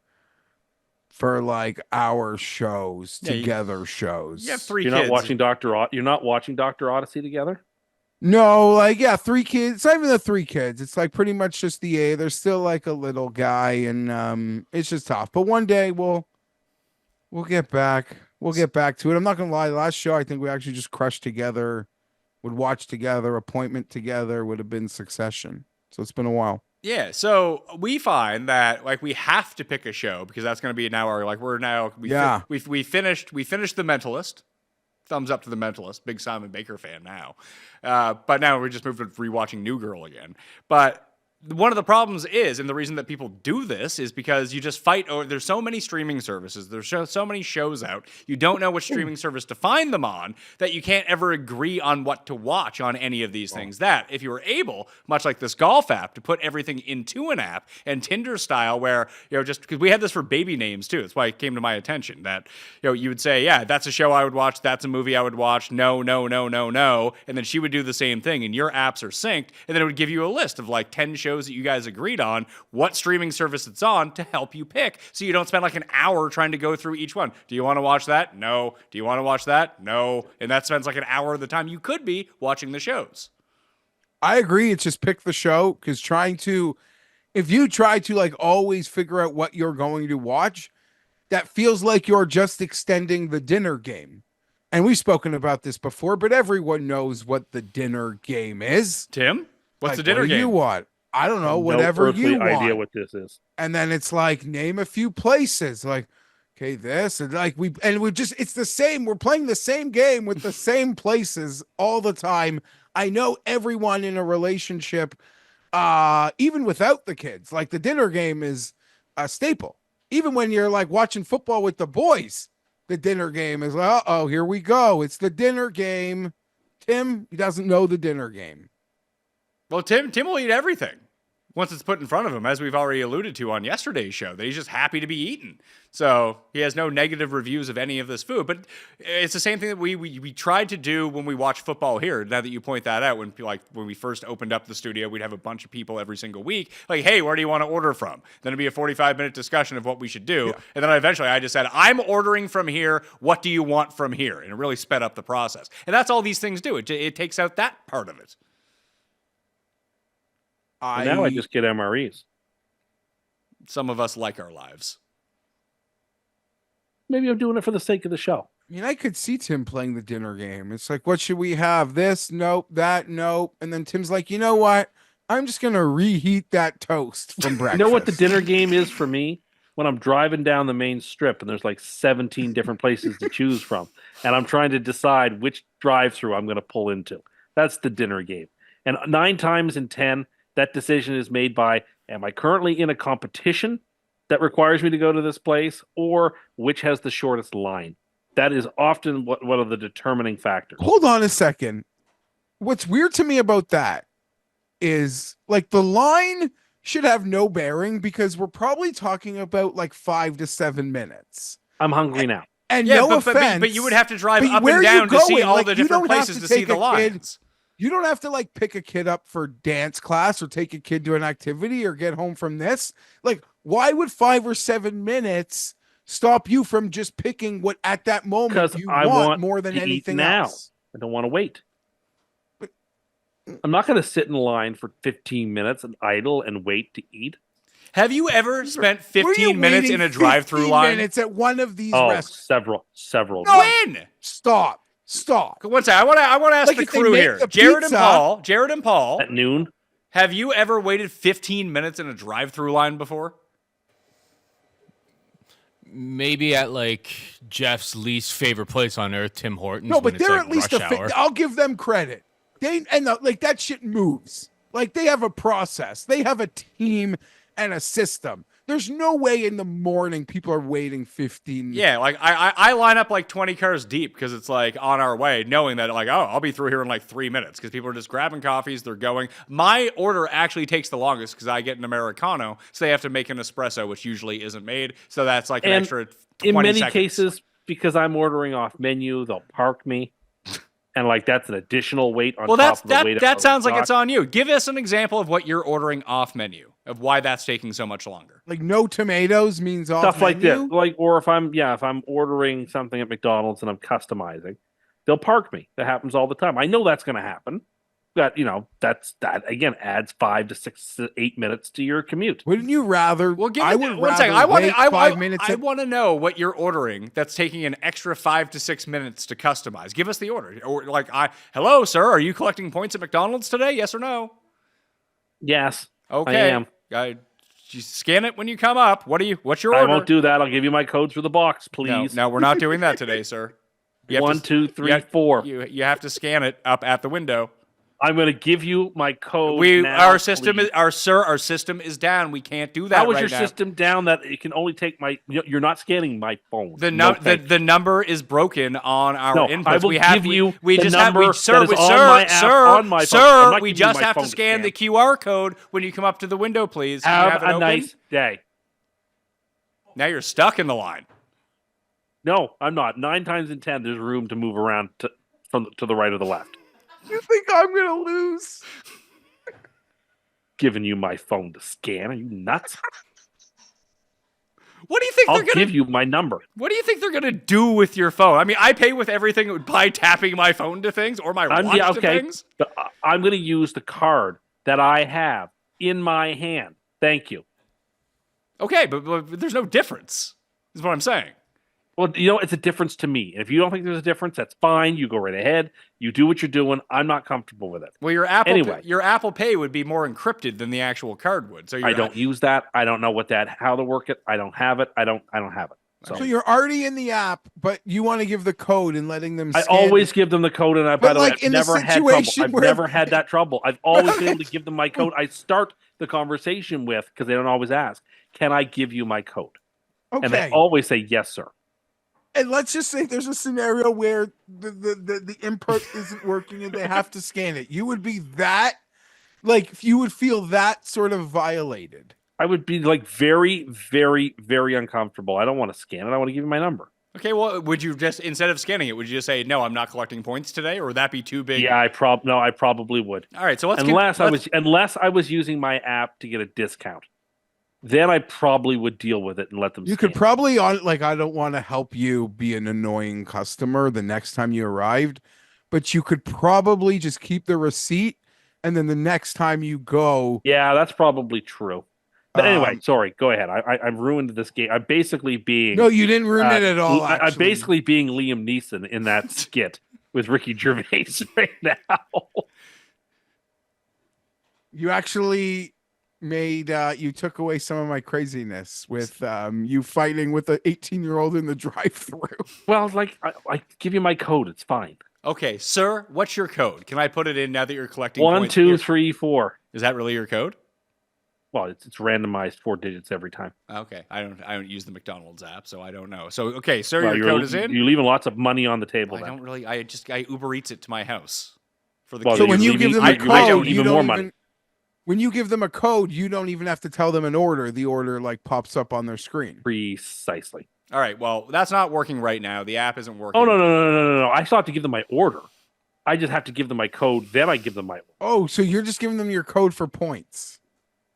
like our shows, Yeah, together shows. You have 3 You're kids. not watching You're not watching Dr. Odyssey together? No, like yeah, 3 kids. It's not even the 3 kids. It's like pretty much just the A. There's still like a little guy, and it's just tough. But one day we'll get back. We'll get back to it. I'm not gonna lie. The last show I think we actually just crushed together, would watch together, appointment together would have been Succession. So it's been a while. Yeah, so we find that like we have to pick a show because that's going to be an hour. Like we're now we finished The Mentalist. Thumbs up to The Mentalist. Big Simon Baker fan now. But now we just moved to rewatching New Girl again. But one of the problems is, and the reason that people do this is because you just fight over, there's so many streaming services, there's so many shows out, you don't know which streaming service to find them on, that you can't ever agree on what to watch on any of these things. That, if you were able, much like this golf app, to put everything into an app, and Tinder style, where, just, because we had this for baby names too, that's why it came to my attention, that, you would say, yeah, that's a show I would watch, that's a movie I would watch, no, no, no, no, no, and then she would do the same thing, and your apps are synced, and then it would give you a list of like 10 shows that you guys agreed on, what streaming service it's on to help you pick, so you don't spend like an hour trying to go through each one. Do you want to watch that? No. Do you want to watch that? No. And that spends like an hour of the time you could be watching the shows. I agree. It's just pick the show, because if you try to like always figure out what you're going to watch, that feels like you're just extending the dinner game. And we've spoken about this before, but everyone knows what the dinner game is. Tim? What's Like, the dinner what do game? you want? I don't know, whatever no earthly you want. idea what this is. And then it's like, name a few places. Like, okay, this, and like it's the same. We're playing the same game with the same places all the time. I know everyone in a relationship, even without the kids. Like the dinner game is a staple. Even when you're like watching football with the boys, the dinner game is like, oh, here we go. It's the dinner game. Tim, he doesn't know the dinner game. Well, Tim will eat everything once it's put in front of him, as we've already alluded to on yesterday's show, that he's just happy to be eaten. So he has no negative reviews of any of this food. But it's the same thing that we tried to do when we watch football here. Now that you point that out, when we first opened up the studio, we'd have a bunch of people every single week. Like, hey, where do you want to order from? Then it'd be a 45-minute discussion of what we should do. Yeah. And then eventually I just said, I'm ordering from here. What do you want from here? And it really sped up the process. And that's all these things do. It takes out that part of it. Now I just get MREs. Some of us like our lives. Maybe I'm doing it for the sake of the show. I mean, I could see Tim playing the dinner game. It's like, what should we have? This, nope, that, nope. And then Tim's like, you know what? I'm just going to reheat that toast from breakfast. You know what the dinner game is for me? When I'm driving down the main strip and there's like 17 different places to choose from, and I'm trying to decide which drive-through I'm going to pull into. That's the dinner game. And 9 times in 10, that decision is made by, am I currently in a competition that requires me to go to this place, or which has the shortest line? That is often one of the determining factors. Hold on a second. What's weird to me about that is like the line should have no bearing, because we're probably talking about like 5 to 7 minutes. I'm hungry now. And yeah, no offense, but you would have to drive up and down to see all the different places to see the lines. You don't have to like pick a kid up for dance class or take a kid to an activity or get home from this. Like, why would 5 or 7 minutes stop you from just picking what at that moment you want more than anything else? I don't want to wait. But I'm not going to sit in line for 15 minutes and idle and wait to eat. Have you ever spent Were you 15 minutes waiting in a drive-through 15 line? minutes at one of these Oh, restaurants? several. No. When? Stop. One second. I want to ask Like, the if they crew make here. the Jared pizza- and Paul, At noon. have you ever waited 15 minutes in a drive-through line before? Maybe at like Jeff's least favorite place on earth, Tim Hortons. No, but when it's, they're like, at least rush hour. I'll give them credit. Like that shit moves. Like they have a process. They have a team and a system. There's no way in the morning people are waiting 15. Yeah, like I line up like 20 cars deep because it's like on our way, knowing that like, oh, I'll be through here in like 3 minutes because people are just grabbing coffees, they're going. My order actually takes the longest because I get an Americano, so they have to make an espresso, which usually isn't made. So that's like an extra 20 in many seconds. cases, because I'm ordering off menu, they'll park me. And like that's an additional wait on top of the wait. That sounds like it's on you. Give us an example of what you're ordering off menu, of why that's taking so much longer. Like no tomatoes means off Stuff like menu? that. Like, or if I'm ordering something at McDonald's and I'm customizing, they'll park me. That happens all the time. I know that's going to happen. But that again adds 5 to 6 to 8 minutes to your commute. Wouldn't you rather? Well, give I me would one rather second. I wait 5 minutes. I want to know what you're ordering that's taking an extra 5 to 6 minutes to customize. Give us the order. Or like, hello, sir, are you collecting points at McDonald's today? Yes or no? Yes. Okay. I am. You scan it when you come up. What's your order? I won't do that. I'll give you my code through the box, please. No, we're not doing that today, sir. 1, 2, 3, 4. You have to scan it up at the window. I'm going to give you my code. Our system is down. We can't do that. How is right your now. system down that it can only take my? You're not scanning my phone. The No, number is broken on our No, inputs. I will give you the number that is on my app, on my phone. I'm not we giving you just my have to phone to scan scan. the QR code when you come up to the window, please. Can you Have have it a open? nice day. Now you're stuck in the line. No, I'm not. 9 times in 10, there's room to move around to the right or the left. You think I'm gonna lose? Giving you my phone to scan? Are you nuts? What do you think I'll they're gonna give you my number. What do you think they're gonna do with your phone? I mean, I pay with everything by tapping my phone to things or my watch to things. But I'm going to use the card that I have in my hand. Thank you. Okay, but there's no difference. Is what I'm saying. Well, it's a difference to me. If you don't think there's a difference, that's fine. You go right ahead. You do what you're doing. I'm not comfortable with it. Well, your Apple Pay would be more encrypted than the actual card would. So I don't use that. I don't know how to work it. I don't have it. I don't have it. So you're already in the app, but you want to give the code and letting them. I Scan always it. give them the code, and But by the way, like I've in a never had trouble. situation I've where- never had that trouble. I've always been able to give them my code. I start the conversation with, because they don't always ask, "Can I give you my code?" Okay. And they always say, "Yes, sir." And let's just say there's a scenario where the input isn't working and they have to scan it. You would be that, like, you would feel that sort of violated. I would be like very, very, very uncomfortable. I don't want to scan it. I want to give you my number. Okay, well, would you just, instead of scanning it, would you just say, no, I'm not collecting points today? Or would that be too big? Yeah, I probably would. All right, so unless I was using my app to get a discount. Then I probably would deal with it and let them You scan could probably I don't want to help you be an annoying customer the next time you arrived, but you could probably just keep the receipt and then the next time you go. Yeah, that's probably true. But anyway, sorry, go ahead. I've ruined this game. I'm basically being No, you didn't ruin it at all. I'm basically being Liam Neeson in that skit with Ricky Gervais right now. You actually made you took away some of my craziness with you fighting with an 18-year-old in the drive-thru. Well, like I give you my code. It's fine. Okay, sir, what's your code? Can I put it in now that you're collecting 1, points? 2, 3, 4. Is that really your code? Well, it's randomized 4 digits every time. Okay, I don't use the McDonald's app, so I don't know. So okay, sir, Well, your code is in. You're leaving lots of money on the table. I then. don't really. I Uber Eats it to my house for the. Well, So kids. when you give them a code, you even don't more even. money. When you give them a code, you don't even have to tell them an order. The order like pops up on their screen. Precisely. All right, well, that's not working right now. The app isn't working. Oh no! I still have to give them my order. I just have to give them my code. Then I give them my order. Oh, so you're just giving them your code for points.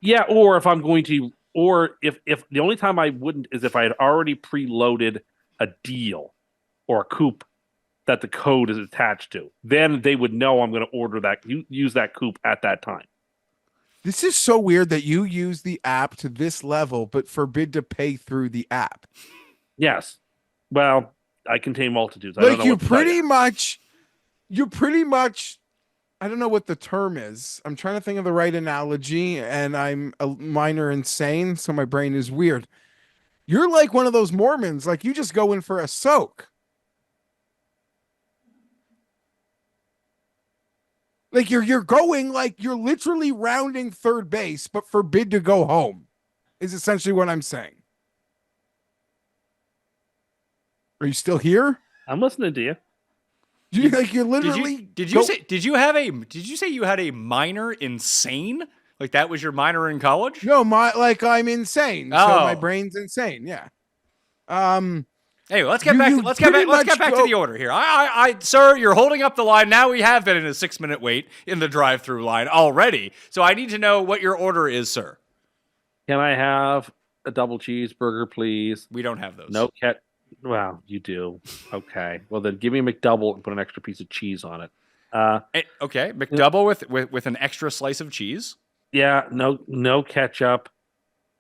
Yeah, or if I'm going to, or if the only time I wouldn't is if I had already preloaded a deal or a coup that the code is attached to. Then they would know I'm going to order that, use that coop at that time. This is so weird that you use the app to this level, but forbid to pay through the app. Yes. Well, I contain multitudes. I Like don't know you what to tell you pretty much, I don't know what the term is. I'm trying to think of the right analogy, and I'm a minor insane, so my brain is weird. You're like one of those Mormons, like you just go in for a soak. Like you're going, like you're literally rounding third base, but forbid to go home, is essentially what I'm saying. Are you still here? I'm listening to you. You're literally. Did you say you had a minor insane? Like that was your minor in college? No, I'm insane. So my brain's insane. Yeah. Anyway, let's get back to the order here. Sir, you're holding up the line. Now we have been in a 6-minute wait in the drive-through line already. So I need to know what your order is, sir. Can I have a double cheeseburger, please? We don't have those. No cat. Well, you do. Okay. Well, then give me a McDouble and put an extra piece of cheese on it. Okay, McDouble with an extra slice of cheese. Yeah. No ketchup.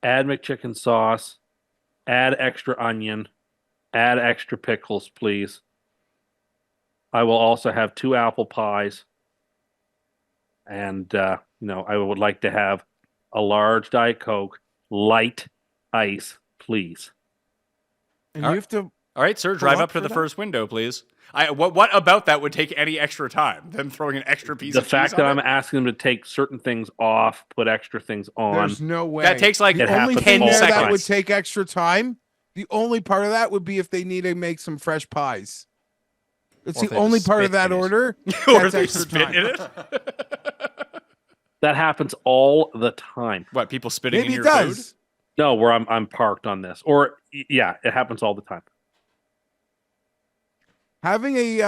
Add McChicken sauce. Add extra onion. Add extra pickles, please. I will also have 2 apple pies. And, I would like to have a large Diet Coke, light ice, please. And you have to. All right, sir, drive up to the first window, please. What about that would take any extra time? Them throwing an extra piece of cheese on it? The fact that I'm asking them to take certain things off, put extra things on. There's no way. That takes like the only 10 thing there seconds. that would take extra time. The only part of that would be if they need to make some fresh pies. It's the only part of that order. Or if they spit in it. That happens all the time. What, people spitting Maybe in it your does. food? No, where I'm parked on this. Or yeah, it happens all the time. Having a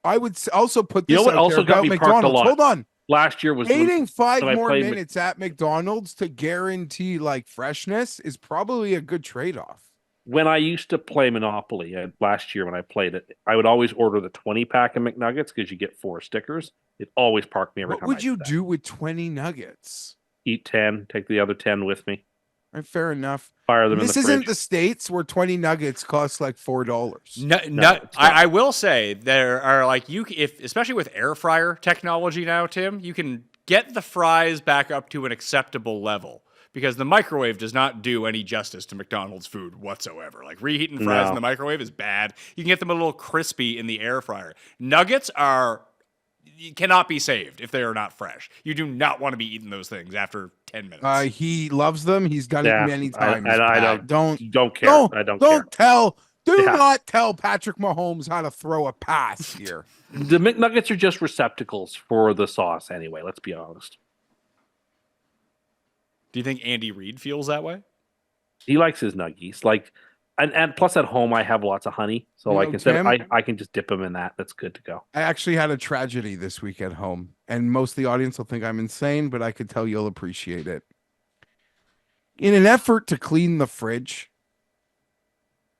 I would also put this You know what out also there got about me parked McDonald's. a lot? Hold on. Last year was Waiting 5 when I more played minutes at McDonald's to guarantee like freshness is probably a good trade-off. when I used to play Monopoly last year when I played it, I would always order the 20-pack of McNuggets because you get 4 stickers. It always parked me every time. What would you do with 20 nuggets? Eat 10, take the other 10 with me. Right, fair enough. Fire them in the This isn't fridge. the States where 20 nuggets cost like $4. No, I will say there are like especially with air fryer technology now, Tim, you can get the fries back up to an acceptable level because the microwave does not do any justice to McDonald's food whatsoever. Like reheating fries in the microwave is bad. You can get them a little crispy in the air fryer. Nuggets cannot be saved if they are not fresh. You do not want to be eating those things after 10 minutes. He loves them. He's done it many times. I don't care. I don't care. Do Yeah. not tell Patrick Mahomes how to throw a pass here. The McNuggets are just receptacles for the sauce anyway, let's be honest. Do you think Andy Reid feels that way? He likes his nuggies. Like and plus at home I have lots of honey. So like instead I can just dip them in that. That's good to go. I actually had a tragedy this week at home, and most of the audience will think I'm insane, but I could tell you'll appreciate it. In an effort to clean the fridge,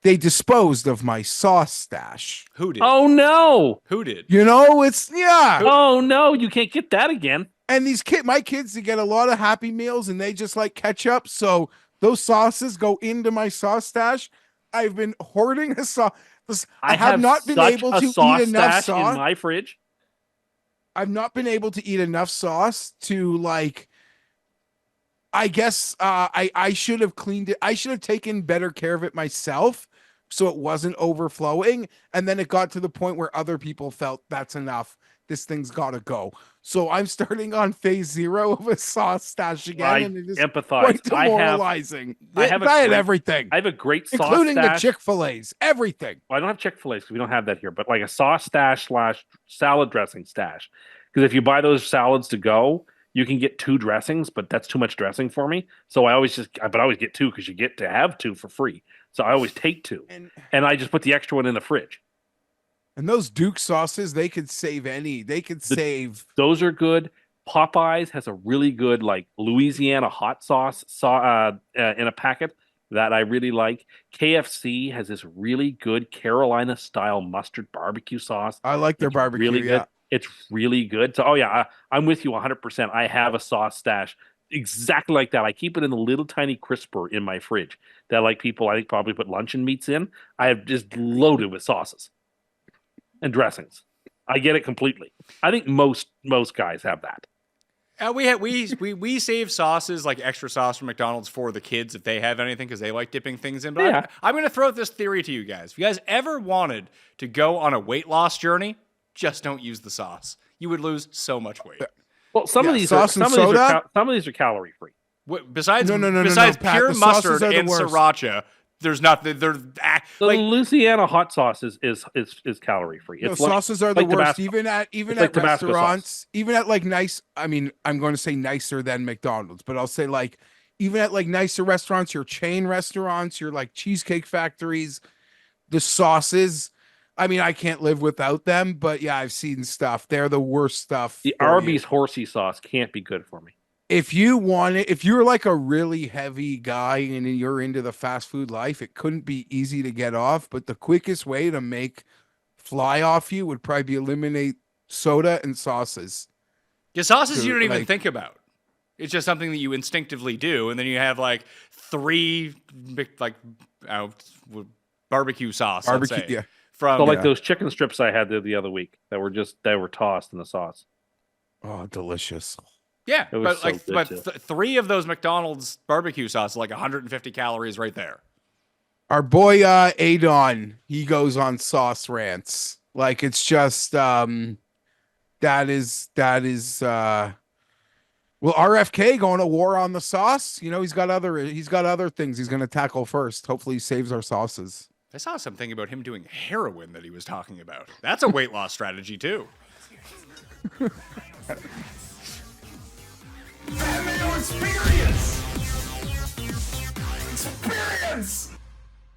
they disposed of my sauce stash. Who did? Oh no! Who did? Oh no! You can't get that again. And my kids, they get a lot of Happy Meals, and they just like ketchup. So those sauces go into my sauce stash. I've been hoarding a sauce. I have not been able to eat enough sauce in my fridge. I've not been able to eat enough sauce to like. I guess I should have cleaned it. I should have taken better care of it myself, so it wasn't overflowing. And then it got to the point where other people felt that's enough. This thing's got to go. So I'm starting on phase 0 of a sauce stash again. And it is empathize. quite demoralizing. I had everything. I have a great sauce including stash. the Chick-fil-A's, everything. Well, I don't have Chick-fil-A's because we don't have that here, but like a sauce stash / salad dressing stash. Because if you buy those salads to go, you can get 2 dressings, but that's too much dressing for me. So I always get 2 because you get to have 2 for free. So I always take 2, and I just put the extra one in the fridge. And those Duke sauces, they could save save. Those are good. Popeyes has a really good like Louisiana hot sauce in a packet. that I really like. KFC has this really good Carolina style mustard barbecue sauce. I like their It's barbecue. really Yeah. good. It's really good. So, oh yeah, I'm with you 100%. I have a sauce stash exactly like that. I keep it in a little tiny crisper in my fridge that like people I think probably put luncheon meats in. I have just loaded with sauces and dressings. I get it completely. I think most guys have that. We save sauces like extra sauce from McDonald's for the kids if they have anything because they like dipping things in. But Yeah. I'm going to throw out this theory to you guys. If you guys ever wanted to go on a weight loss journey, just don't use the sauce. You would lose so much weight. Well, some of these are calorie free. Besides Pat, pure the sauces mustard are the and worst. sriracha, there's nothing. The Like Louisiana hot sauce is calorie free. No, It's sauces are the like worst. Tabasco. Even at like Tabasco restaurants, even at like nice. I mean, I'm going to say nicer than McDonald's, but I'll say like even at like nicer restaurants, your chain restaurants, your like Cheesecake Factories, the sauces. I mean, I can't live without them, but yeah, I've seen stuff. They're the worst stuff. The for Arby's you. horsey sauce can't be good for me. If you want it, if you're like a really heavy guy and you're into the fast food life, it couldn't be easy to get off. But the quickest way to make fly off you would probably be eliminate soda and sauces. your sauces you don't even like- think about. It's just something that you instinctively do, and then you have like 3 barbecue sauce. let's Barbecue, say, yeah. From So like those chicken strips I had the other week that were tossed in the sauce. Oh, delicious. yeah, It was but so like good, 3 of those McDonald's barbecue sauce, like 150 calories right there. Our boy Adon, he goes on sauce rants. Like it's just that is well, RFK going to war on the sauce. You know, he's got other things he's gonna tackle first. Hopefully he saves our sauces. I saw something about him doing heroin that he was talking about. That's a weight loss strategy too. Mayo experience! Experience!